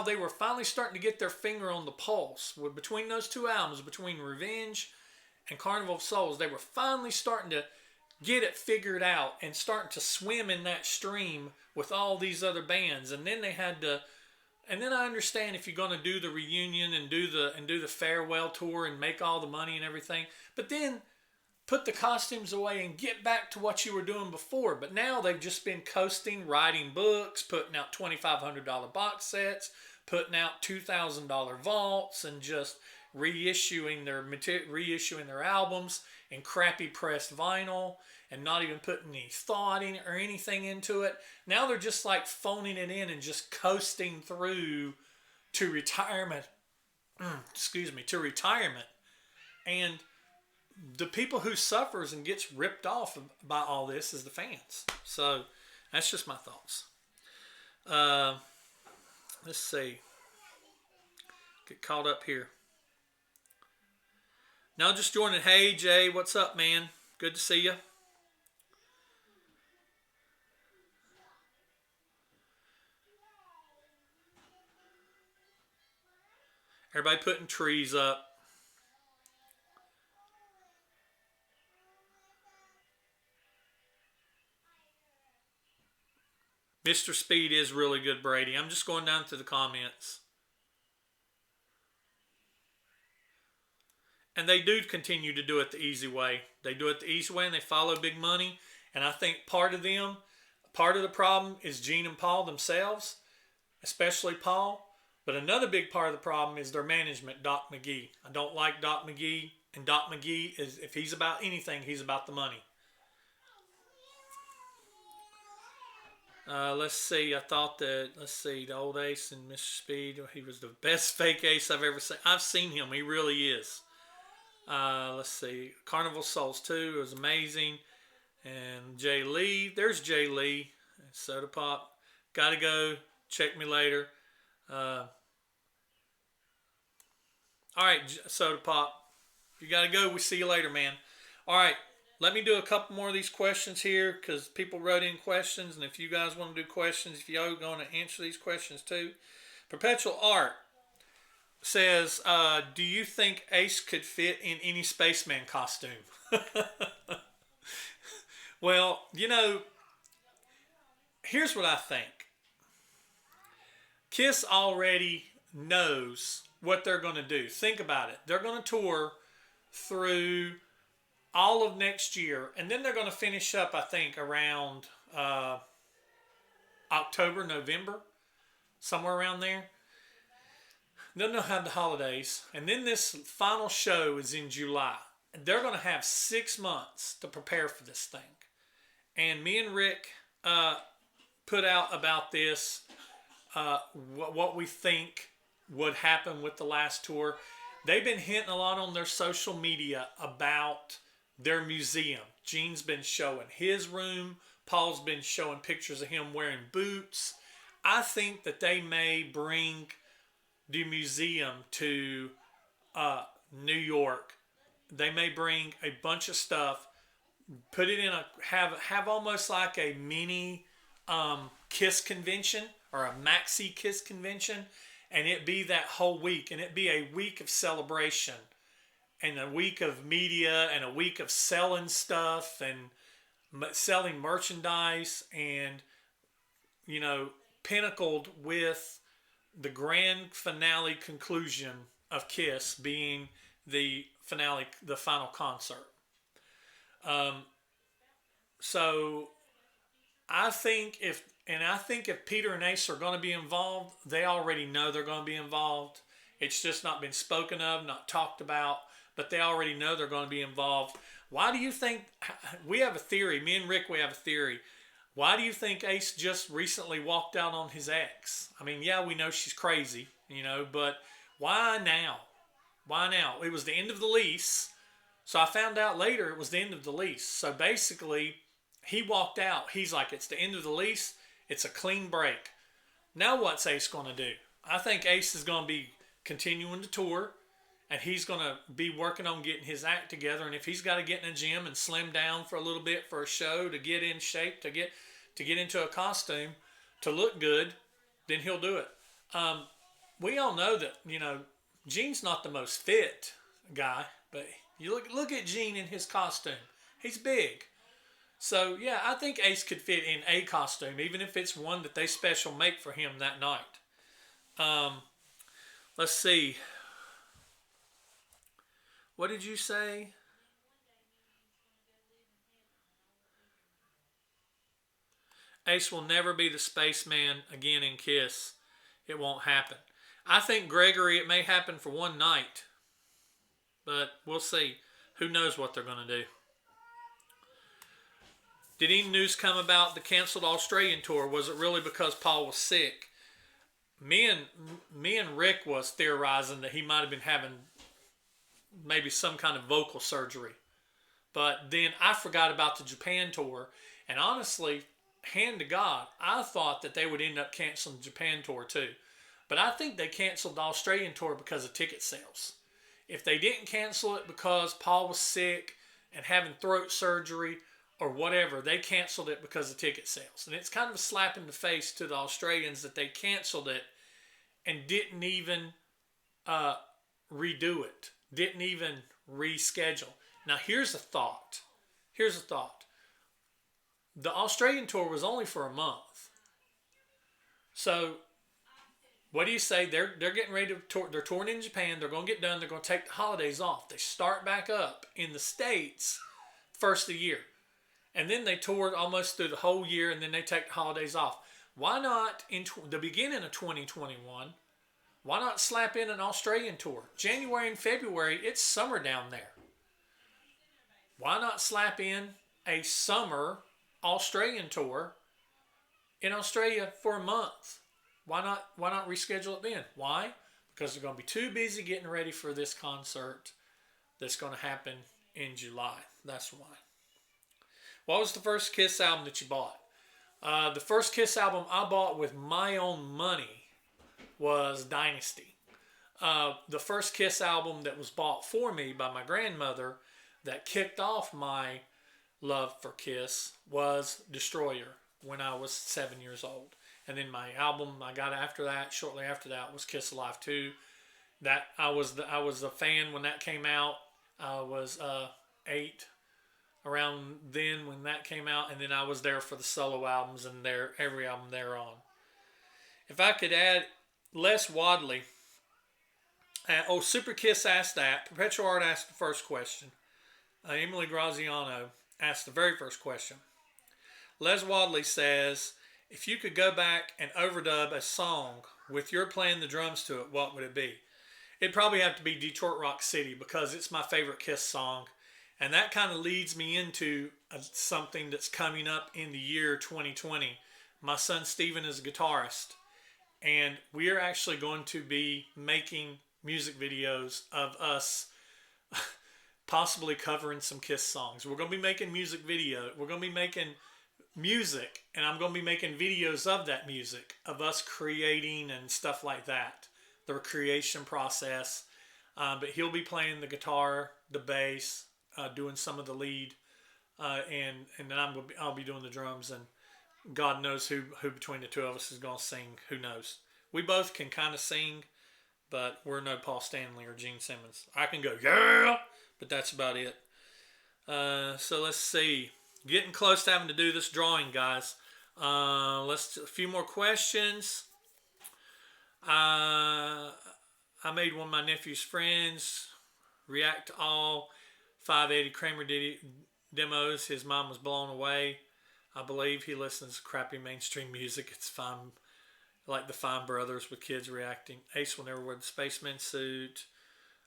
[SPEAKER 1] they were finally starting to get their finger on the pulse. Between those two albums, between Revenge and Carnival of Souls, they were finally starting to get it figured out and starting to swim in that stream with all these other bands. And then they had to, and then I understand if you're going to do the reunion and do the farewell tour and make all the money and everything, but then put the costumes away and get back to what you were doing before. But now they've just been coasting, writing books, putting out $2,500 box sets, putting out $2,000 vaults, and just reissuing their albums in crappy pressed vinyl and not even putting any thought in or anything into it. Now they're just like phoning it in and just coasting through to retirement. To retirement. And the people who suffers and gets ripped off by all this is the fans. So that's just my thoughts. Let's see. Get caught up here. Now just joining. Hey Jay, what's up, man? Good to see you. Everybody putting trees up. Mr. Speed is really good, Brady. I'm just going down to the comments. And they do continue to do it the easy way. They do it the easy way and they follow big money. And I think part of the problem is Gene and Paul themselves, especially Paul. But another big part of the problem is their management, Doc McGee. I don't like Doc McGee. And Doc McGee, if he's about anything, he's about the money. Let's see. The old Ace and Mr. Speed, he was the best fake Ace I've ever seen. I've seen him. He really is. Let's see. Carnival Souls 2 was amazing. And Jay Lee. There's Jay Lee. Soda Pop. Gotta go. Check me later. All right, Soda Pop. You gotta go. We'll see you later, man. All right. Let me do a couple more of these questions here because people wrote in questions. And if you guys want to do questions, if y'all are going to answer these questions too. Perpetual Art says, do you think Ace could fit in any spaceman costume? Well, here's what I think. Kiss already knows what they're going to do. Think about it. They're going to tour through all of next year, and then they're going to finish up, I think, around October, November, somewhere around there. Then they'll have the holidays, and then this final show is in July. They're going to have 6 months to prepare for this thing. And me and Rick put out about this, what we think would happen with the last tour. They've been hinting a lot on their social media about their museum. Gene's been showing his room. Paul's been showing pictures of him wearing boots. I think that they may bring the museum to New York. They may bring a bunch of stuff, put it in have almost like a mini Kiss convention or a maxi Kiss convention, and it be that whole week, and it be a week of celebration and a week of media and a week of selling stuff and selling merchandise and, pinnacled with the grand finale conclusion of Kiss being the finale, the final concert. So I think if Peter and Ace are going to be involved, they already know they're going to be involved. It's just not been spoken of, not talked about, but they already know they're going to be involved. Why do you think, we have a theory, me and Rick, we have a theory. Why do you think Ace just recently walked out on his ex? I mean, yeah, we know she's crazy, but why now? Why now? It was the end of the lease. So I found out later it was the end of the lease. So basically, he walked out. He's like, it's the end of the lease. It's a clean break. Now what's Ace going to do? I think Ace is going to be continuing to tour, and he's going to be working on getting his act together. And if he's got to get in a gym and slim down for a little bit for a show to get in shape, to get into a costume, to look good, then he'll do it. We all know that, Gene's not the most fit guy, but you look at Gene in his costume. He's big. So, yeah, I think Ace could fit in a costume, even if it's one that they special make for him that night. Let's see. What did you say? Ace will never be the spaceman again in Kiss. It won't happen. I think, Gregory, it may happen for one night, but we'll see. Who knows what they're going to do. Did any news come about the canceled Australian tour? Was it really because Paul was sick? Me and Rick was theorizing that he might have been having maybe some kind of vocal surgery. But then I forgot about the Japan tour. And honestly, hand to God, I thought that they would end up canceling the Japan tour too. But I think they canceled the Australian tour because of ticket sales. If they didn't cancel it because Paul was sick and having throat surgery or whatever, they canceled it because of ticket sales. And it's kind of a slap in the face to the Australians that they canceled it and didn't even redo it, didn't even reschedule. Now, here's a thought. The Australian tour was only for a month. So, what do you say? They're getting ready to tour. They're touring in Japan. They're going to get done. They're going to take the holidays off. They start back up in the States first of the year. And then they toured almost through the whole year, and then they take the holidays off. Why not, in the beginning of 2021, why not slap in an Australian tour? January and February, it's summer down there. Why not slap in a summer Australian tour in Australia for a month? Why not reschedule it then? Why? Because they're going to be too busy getting ready for this concert that's going to happen in July. That's why. What was the first Kiss album that you bought? The first Kiss album I bought with my own money was Dynasty. The first Kiss album that was bought for me by my grandmother that kicked off my love for Kiss was Destroyer when I was 7 years old. And then my album I got after that, shortly after that, was Kiss Alive 2. That I was a fan when that came out. I was 8 around then when that came out, and then I was there for the solo albums and every album they're on. If I could add Les Wadley, Super Kiss asked that. Perpetual Art asked the first question. Emily Graziano asked the very first question. Les Wadley says, if you could go back and overdub a song with your playing the drums to it, what would it be? It'd probably have to be Detroit Rock City because it's my favorite Kiss song. And that kind of leads me into something that's coming up in the year 2020. My son Steven is a guitarist, and we are actually going to be making music videos of us possibly covering some Kiss songs. We're going to be making music video. We're going to be making music, and I'm going to be making videos of that music, of us creating and stuff like that, the creation process. But he'll be playing the guitar, the bass, doing some of the lead, and then I'll be doing the drums, and God knows who between the two of us is going to sing. Who knows? We both can kind of sing, but we're no Paul Stanley or Gene Simmons. I can go, yeah, but that's about it. So let's see. Getting close to having to do this drawing, guys. A few more questions. I made one of my nephew's friends react to all 580 Kramer demos. His mom was blown away. I believe he listens to crappy mainstream music. It's fine, like the Fine Brothers with kids reacting. Ace will never wear the spaceman suit.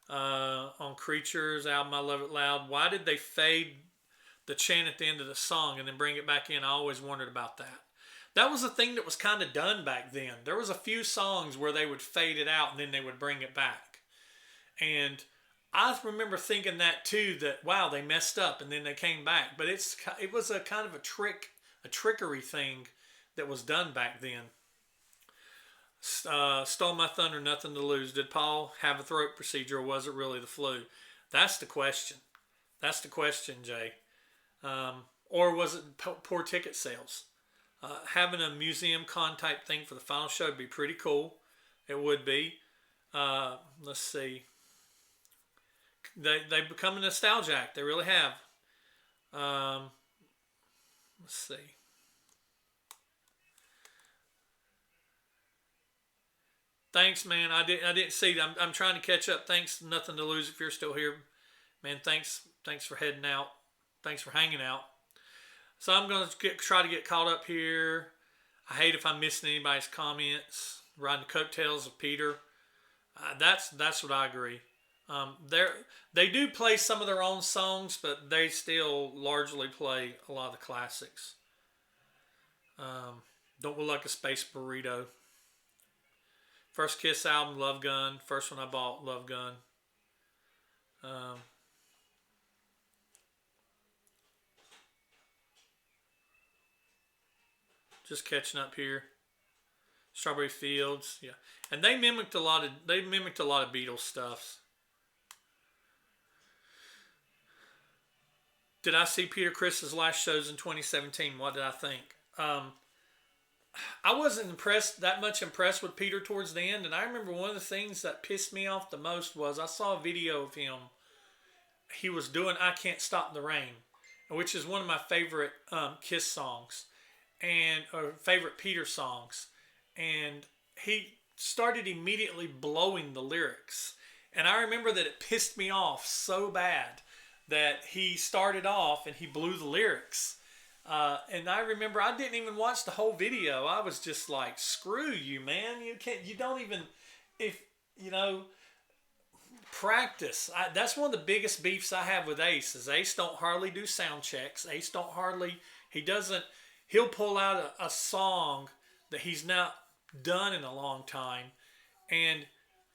[SPEAKER 1] On Creatures album, I Love It Loud. Why did they fade the chant at the end of the song and then bring it back in? I always wondered about that. That was a thing that was kind of done back then. There was a few songs where they would fade it out and then they would bring it back. And I remember thinking that too, that wow, they messed up and then they came back. But it was a kind of a trickery thing that was done back then. Stole My Thunder, Nothing to Lose. Did Paul have a throat procedure or was it really the flu? That's the question. That's the question, Jay. Or was it poor ticket sales? Having a museum con type thing for the final show would be pretty cool. It would be. Let's see. They've become a nostalgia act. They really have. Let's see. Thanks, man. I didn't see that. I'm trying to catch up. Thanks. Nothing to Lose if you're still here, man. Thanks for heading out. Thanks for hanging out. So I'm going to try to get caught up here. I hate if I'm missing anybody's comments. Riding the coattails of Peter. That's what I agree. They do play some of their own songs, but they still largely play a lot of the classics. Don't Look Like a Space Burrito. First Kiss album, Love Gun. First one I bought, Love Gun. Just catching up here. Strawberry Fields, yeah, and they mimicked a lot of Beatles stuff. Did I see Peter Criss's last shows in 2017? What did I think? I wasn't that much impressed with Peter towards the end, and I remember one of the things that pissed me off the most was I saw a video of him. He was doing "I Can't Stop the Rain," which is one of my favorite Kiss songs, or favorite Peter songs. And he started immediately blowing the lyrics. And I remember that it pissed me off so bad that he started off and he blew the lyrics. And I remember I didn't even watch the whole video. I was just like, screw you, man. You don't even, if, practice. That's one of the biggest beefs I have with Ace is Ace don't hardly do sound checks. He'll pull out a song that he's not done in a long time, and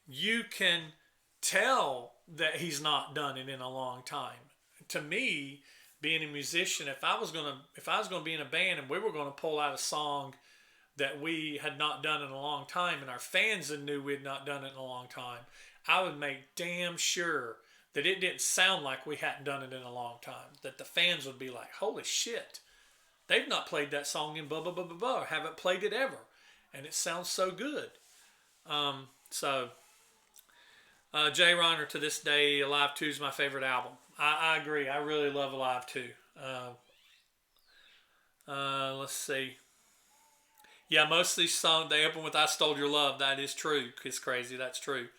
[SPEAKER 1] you can tell that he's not done it in a long time. To me, being a musician, if I was gonna be in a band and we were gonna pull out a song that we had not done in a long time, and our fans knew we had not done it in a long time, I would make damn sure that it didn't sound like we hadn't done it in a long time. That the fans would be like, "Holy shit, they've not played that song in blah blah blah blah blah, or haven't played it ever." And it sounds so good. Jay Reiner, to this day, Alive 2 is my favorite album. I agree. I really love Alive 2. Let's see. Yeah, most of these songs, they open with I Stole Your Love. That is true. It's crazy. That's true.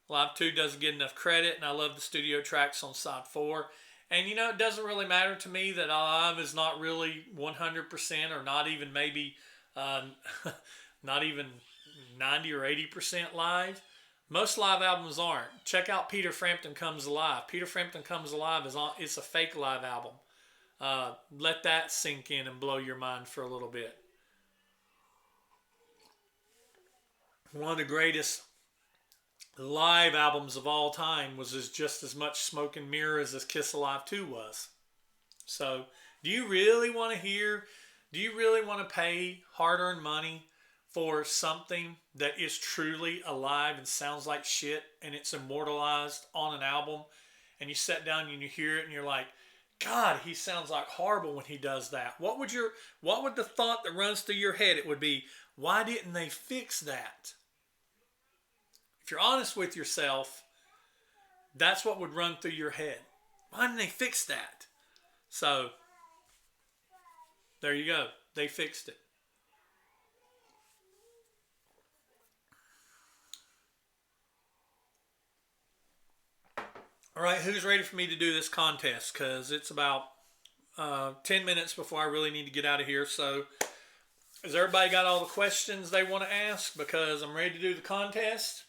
[SPEAKER 1] Alive 2 doesn't get enough credit, and I love the studio tracks on side 4. And, it doesn't really matter to me that Alive is not really 100% or not even maybe... not even 90 or 80% live. Most live albums aren't. Check out Peter Frampton Comes Alive. Peter Frampton Comes Alive it's a fake live album. Let that sink in and blow your mind for a little bit. One of the greatest live albums of all time was just as much smoke and mirrors as Kiss Alive 2 was. So, do you really want to pay hard-earned money for something that is truly alive and sounds like shit and it's immortalized on an album, and you sit down and you hear it and you're like, God, he sounds like horrible when he does that? What would the thought that runs through your head? It would be, why didn't they fix that? If you're honest with yourself, that's what would run through your head. Why didn't they fix that? So, there you go. They fixed it. All right, who's ready for me to do this contest? Because it's about 10 minutes before I really need to get out of here. So, has everybody got all the questions they want to ask? Because I'm ready to do the contest.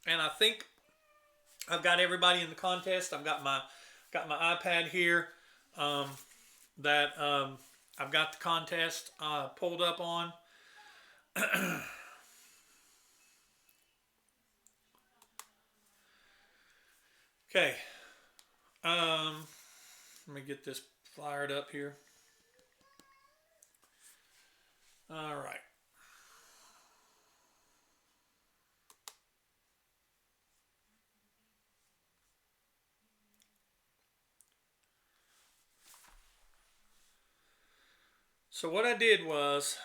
[SPEAKER 1] And I think I've got everybody in the contest. I've got my iPad here that I've got the contest pulled up on. Okay. Let me get this fired up here. All right. So what I did was,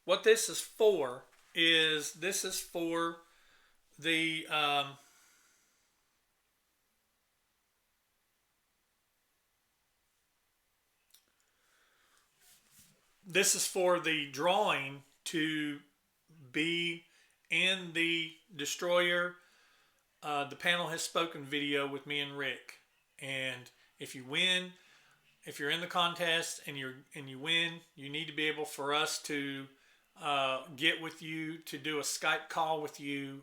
[SPEAKER 1] what this is for is, this is for the this is for the drawing to be in the Destroyer The Panel Has Spoken video with me and Rick. And If you win, if you're in the contest and you win, you need to be able for us to get with you to do a Skype call with you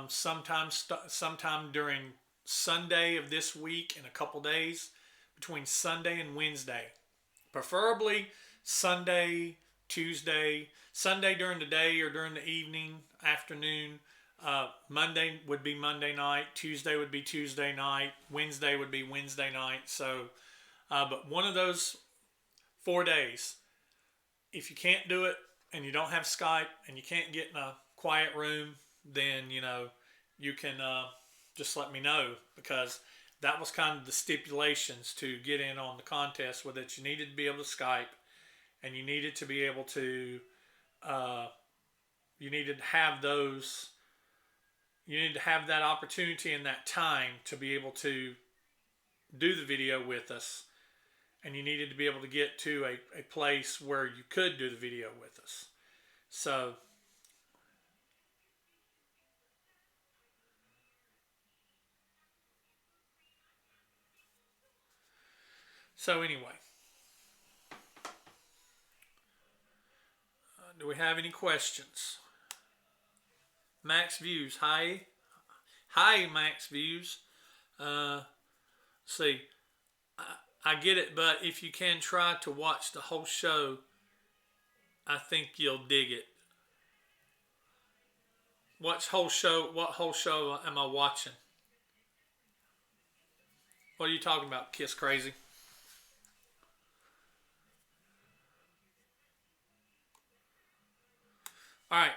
[SPEAKER 1] sometime during Sunday of this week in a couple days, between Sunday and Wednesday, preferably Sunday, Tuesday, Sunday during the day or during the evening, afternoon. Monday would be Monday night, Tuesday would be Tuesday night, Wednesday would be Wednesday night. So, but one of those 4 days, if you can't do it and you don't have Skype and you can't get in a quiet room, then you can just let me know, because that was kind of the stipulations to get in on the contest, with that you needed to be able to Skype and you needed to be able to you needed to have those. You need to have that opportunity and that time to be able to do the video with us. And you needed to be able to get to a place where you could do the video with us. So anyway, do we have any questions? Max Views, hi Max Views. See, I get it, but if you can try to watch the whole show, I think you'll dig it. What whole show am I watching? What are you talking about, Kiss Crazy? All right.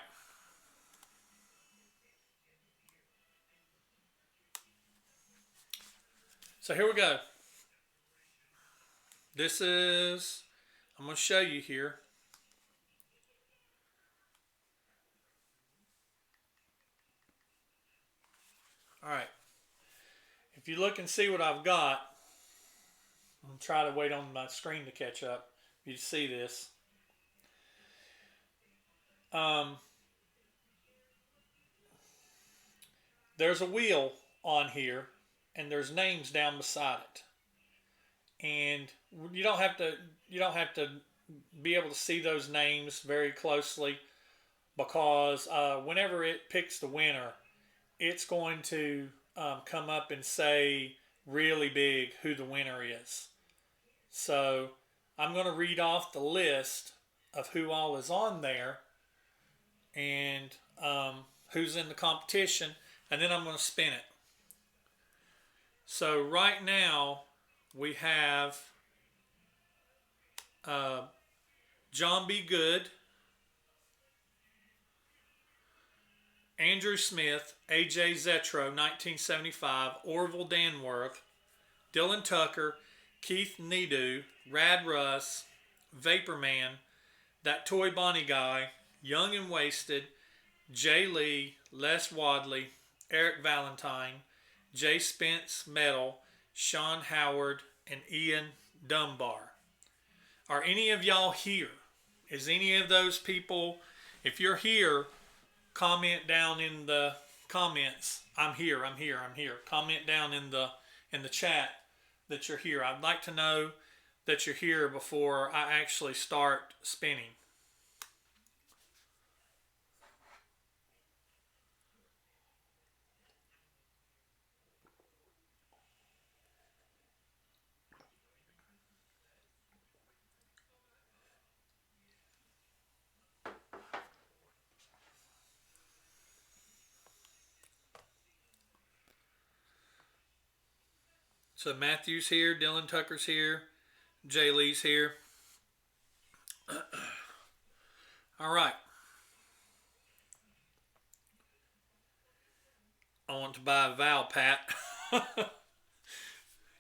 [SPEAKER 1] So here we go. I'm going to show you here. All right. If you look and see what I've got, I'm going to try to wait on my screen to catch up. You see this. There's a wheel on here, and there's names down beside it. And you don't have to be able to see those names very closely, because whenever it picks the winner, it's going to come up and say really big who the winner is. So I'm going to read off the list of who all is on there and who's in the competition, and then I'm going to spin it. So right now we have John B. Good, Andrew Smith, A.J. Zetro, 1975, Orville Danworth, Dylan Tucker, Keith Nedu, Rad Russ, Vaporman, That Toy Bonnie Guy, Young and Wasted, Jay Lee, Les Wadley, Eric Valentine, Jay Spence Metal, Sean Howard, and Ian Dunbar. Are any of y'all here? Is any of those people, if you're here, comment down in the comments. I'm here. Comment down in the chat that you're here. I'd like to know that you're here before I actually start spinning. So Matthew's here, Dylan Tucker's here, Jay Lee's here. All right. I want to buy a Valpat.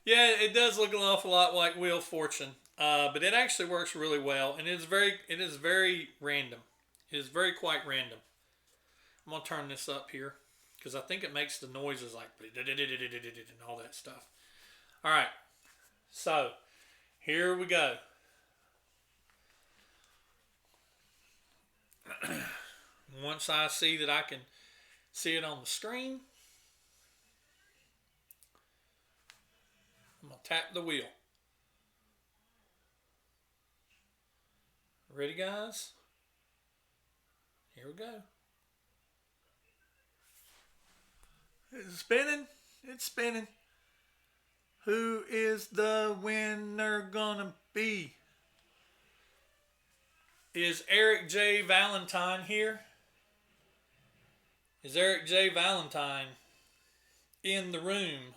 [SPEAKER 1] Yeah, it does look an awful lot like Wheel of Fortune, but it actually works really well, and it is very random. It is very quite random. I'm gonna turn this up here because I think it makes the noises like and all that stuff. All right, so here we go. Once I see that I can see it on the screen, I'm going tap the wheel. Ready, guys? Here we go. It's spinning. It's spinning. Who is the winner gonna be? Is Eric J. Valentine here? Is Eric J. Valentine in the room?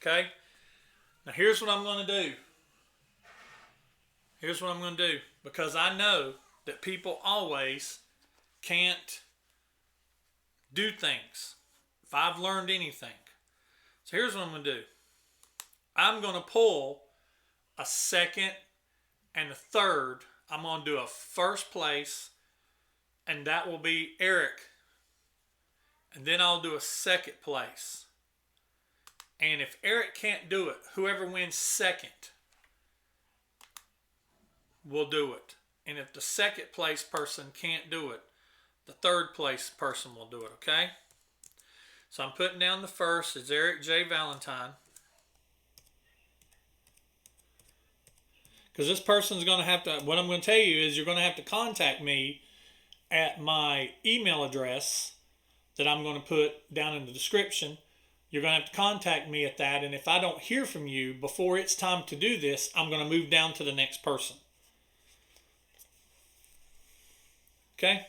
[SPEAKER 1] Okay. Now here's what I'm going to do. Here's what I'm going to do. Because I know that people always can't do things. If I've learned anything. So here's what I'm going to do. I'm going to pull a second and a third. I'm going to do a first place. And that will be Eric. And then I'll do a second place. And if Eric can't do it, whoever wins second will do it. And if the second place person can't do it, the third place person will do it, okay? So I'm putting down the first. It's Eric J. Valentine. Because this person's going to have to, what I'm going to tell you is you're going to have to contact me at my email address that I'm going to put down in the description. You're going to have to contact me at that. And if I don't hear from you before it's time to do this, I'm going to move down to the next person. Okay?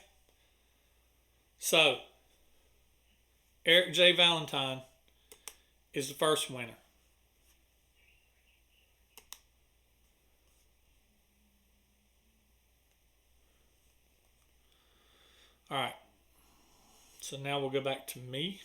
[SPEAKER 1] So, Eric J. Valentine is the first winner. All right. So now we'll go back to me.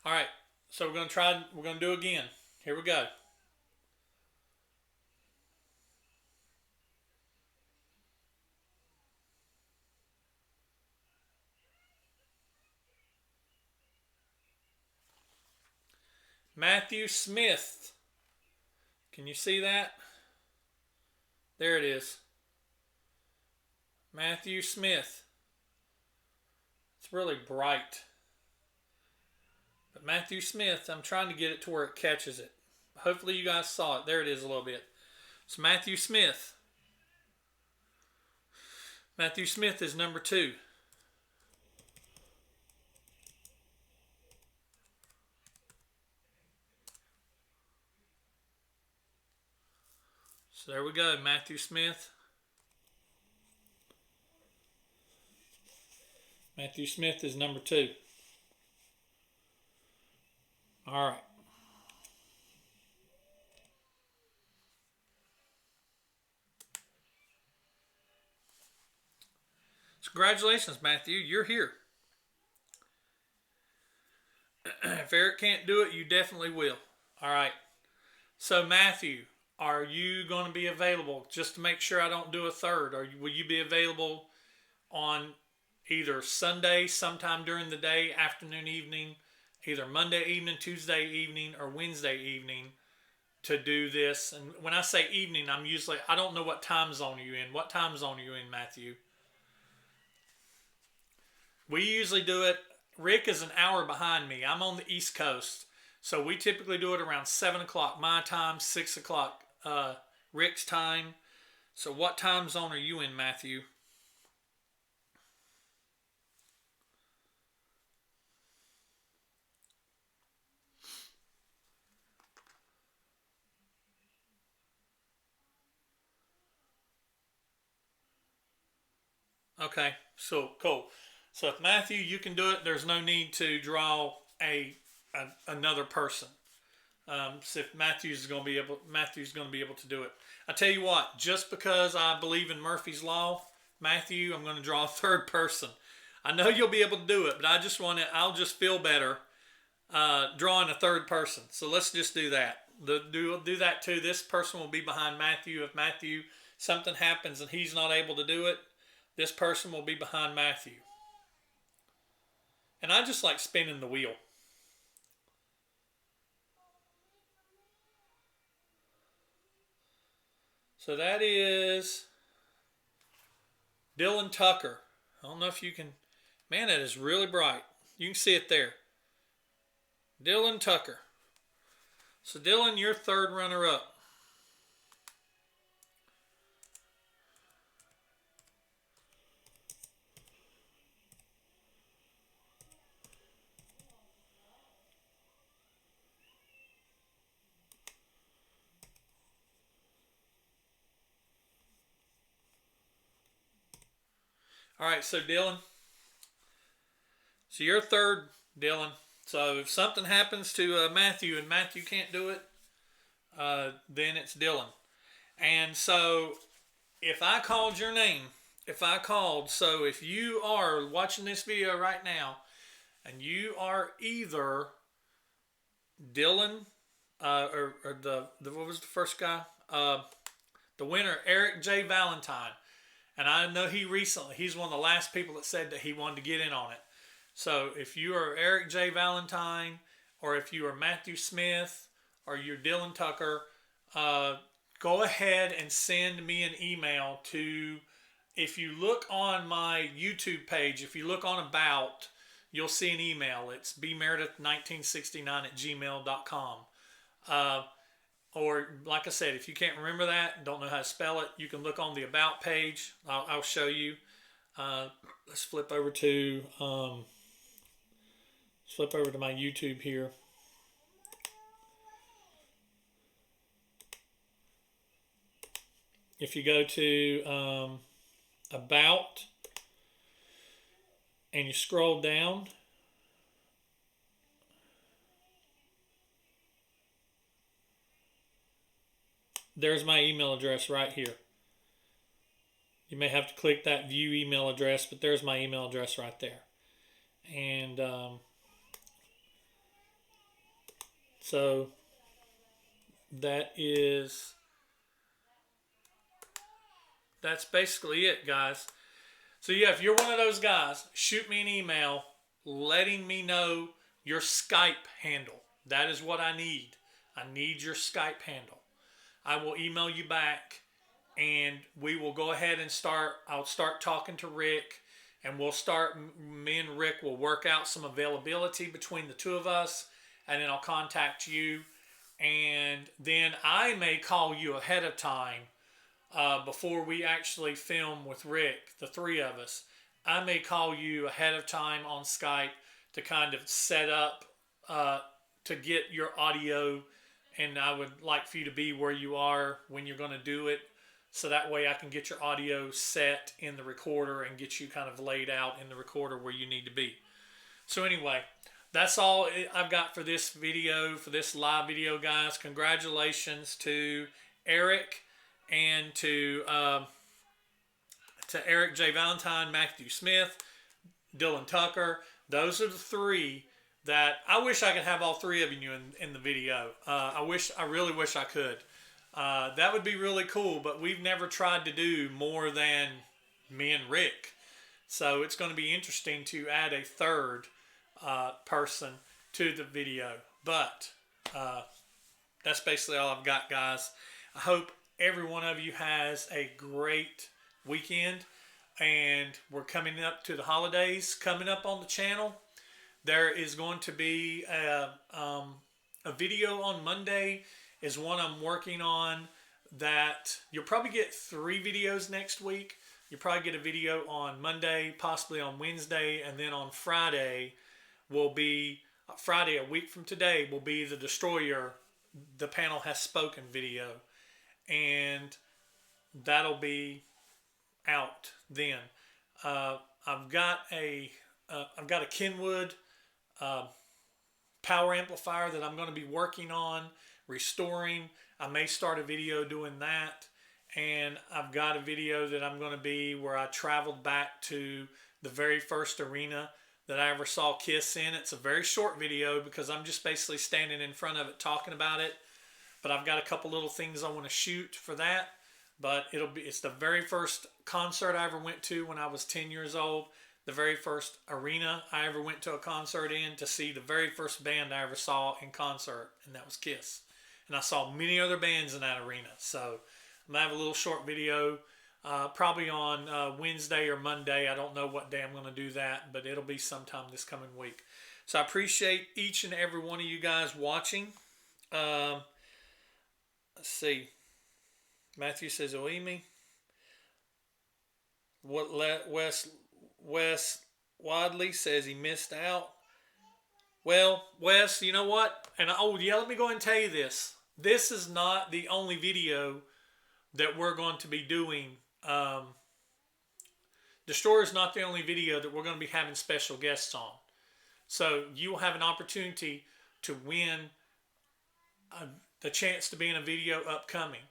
[SPEAKER 1] All right. So we're going to do again. Here we go. Matthew Smith. Can you see that? There it is. Matthew Smith. It's really bright. But Matthew Smith, I'm trying to get it to where it catches it. Hopefully you guys saw it. There it is a little bit. So Matthew Smith. Matthew Smith is number 2. So there we go, Matthew Smith. Matthew Smith is number 2. All right. So congratulations, Matthew. You're here. If Eric can't do it, you definitely will. All right. So Matthew, are you going to be available? Just to make sure I don't do a third, will you be available on either Sunday, sometime during the day, afternoon, evening, either Monday evening, Tuesday evening, or Wednesday evening to do this? And when I say evening, I don't know what time zone are you in. What time zone are you in, Matthew? We usually do it, Rick is an hour behind me. I'm on the East Coast. So we typically do it around 7 o'clock my time, 6 o'clock Rick's time. So what time zone are you in, Matthew? Okay, so cool. So if Matthew, you can do it, there's no need to draw another person. So if Matthew's going to be able to do it. I tell you what, just because I believe in Murphy's Law, Matthew, I'm going to draw a third person. I know you'll be able to do it, but I'll just feel better drawing a third person. So let's just do that. Do that too. This person will be behind Matthew. If Matthew, something happens and he's not able to do it, this person will be behind Matthew. And I just like spinning the wheel. So that is Dylan Tucker. I don't know if you can. Man, that is really bright. You can see it there. Dylan Tucker. So Dylan, you're third runner-up. All right, so Dylan. So you're third, Dylan. So if something happens to Matthew and Matthew can't do it, then it's Dylan. And so if I called your name, so if you are watching this video right now and you are either Dylan or the what was the first guy? The winner, Eric J. Valentine. And I know he's one of the last people that said that he wanted to get in on it. So if you are Eric J. Valentine, or if you are Matthew Smith, or you're Dylan Tucker, go ahead and send me an email to, if you look on my YouTube page, if you look on About, you'll see an email. It's bmeredith1969@gmail.com. Or like I said, if you can't remember that and don't know how to spell it, you can look on the About page. I'll show you. Let's flip over to my YouTube here. If you go to About and you scroll down, there's my email address right here. You may have to click that view email address, but there's my email address right there. And so that's basically it, guys. So yeah, if you're one of those guys, shoot me an email letting me know your Skype handle. That is what I need. I need your Skype handle. I will email you back, and we will go ahead and I'll start talking to Rick, and me and Rick will work out some availability between the two of us, and then I'll contact you, and then I may call you ahead of time before we actually film with Rick, the three of us. I may call you ahead of time on Skype to kind of set up to get your audio. And I would like for you to be where you are when you're going to do it. So that way I can get your audio set in the recorder and get you kind of laid out in the recorder where you need to be. So anyway, that's all I've got for this video, for this live video, guys. Congratulations to Eric and to Eric J. Valentine, Matthew Smith, Dylan Tucker. Those are the three that I wish I could have all three of you in the video. I really wish I could. That would be really cool, but we've never tried to do more than me and Rick. So it's going to be interesting to add a third person to the video. But that's basically all I've got, guys. I hope every one of you has a great weekend. And we're coming up to the holidays coming up on the channel. There is going to be a video on Monday is one I'm working on that you'll probably get 3 videos next week. You'll probably get a video on Monday, possibly on Wednesday, and then on Friday a week from today, will be the Destroyer, The Panel Has Spoken video. And that'll be out then. I've got a Kenwood power amplifier that I'm going to be working on restoring. I may start a video doing that, and I've got a video that I'm going to be where I traveled back to the very first arena that I ever saw Kiss in. It's a very short video because I'm just basically standing in front of it talking about it, but I've got a couple little things I want to shoot for that. But it's the very first concert I ever went to when I was 10 years old. The very first arena I ever went to a concert in to see the very first band I ever saw in concert, and that was Kiss. And I saw many other bands in that arena. So I'm gonna have a little short video, probably on Wednesday or Monday. I don't know what day I'm gonna do that, but it'll be sometime this coming week. So I appreciate each and every one of you guys watching. Let's see. Matthew says Oimi. What Wes Wadley says he missed out. Well, Wes, you know what? And let me go ahead and tell you this. This is not the only video that we're going to be doing. Destroyer is not the only video that we're going to be having special guests on. So you will have an opportunity to win the chance to be in a video upcoming.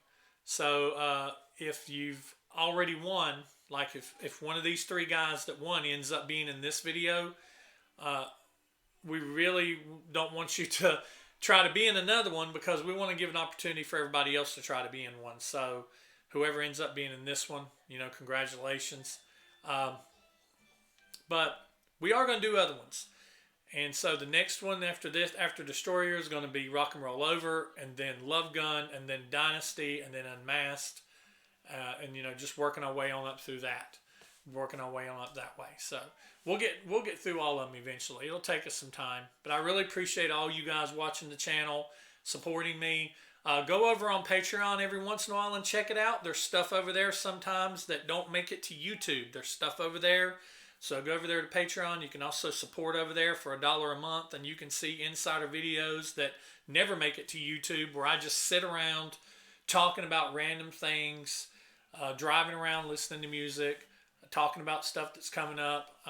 [SPEAKER 1] So if you've already won, like if one of these three guys that won ends up being in this video, we really don't want you to try to be in another one, because we want to give an opportunity for everybody else to try to be in one. So whoever ends up being in this one, congratulations. But we are going to do other ones. And so the next one after this, after Destroyer, is going to be Rock and Roll Over, and then Love Gun, and then Dynasty, and then Unmasked. And just working our way on up through that. Working our way on up that way. So we'll get through all of them eventually. It'll take us some time, but I really appreciate all you guys watching the channel, supporting me. Go over on Patreon every once in a while and check it out. There's stuff over there sometimes that don't make it to YouTube. There's stuff over there. So go over there to Patreon. You can also support over there for $1 a month, and you can see insider videos that never make it to YouTube, where I just sit around talking about random things, driving around listening to music, talking about stuff that's coming up,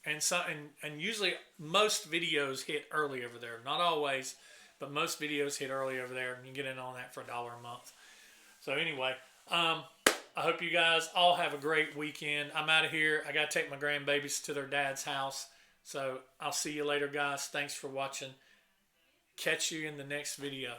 [SPEAKER 1] and usually most videos hit early over there. Not always, but most videos hit early over there, and you get in on that for $1 a month. So anyway, I hope you guys all have a great weekend. I'm out of here. I got to take my grandbabies to their dad's house. So I'll see you later, guys. Thanks for watching. Catch you in the next video.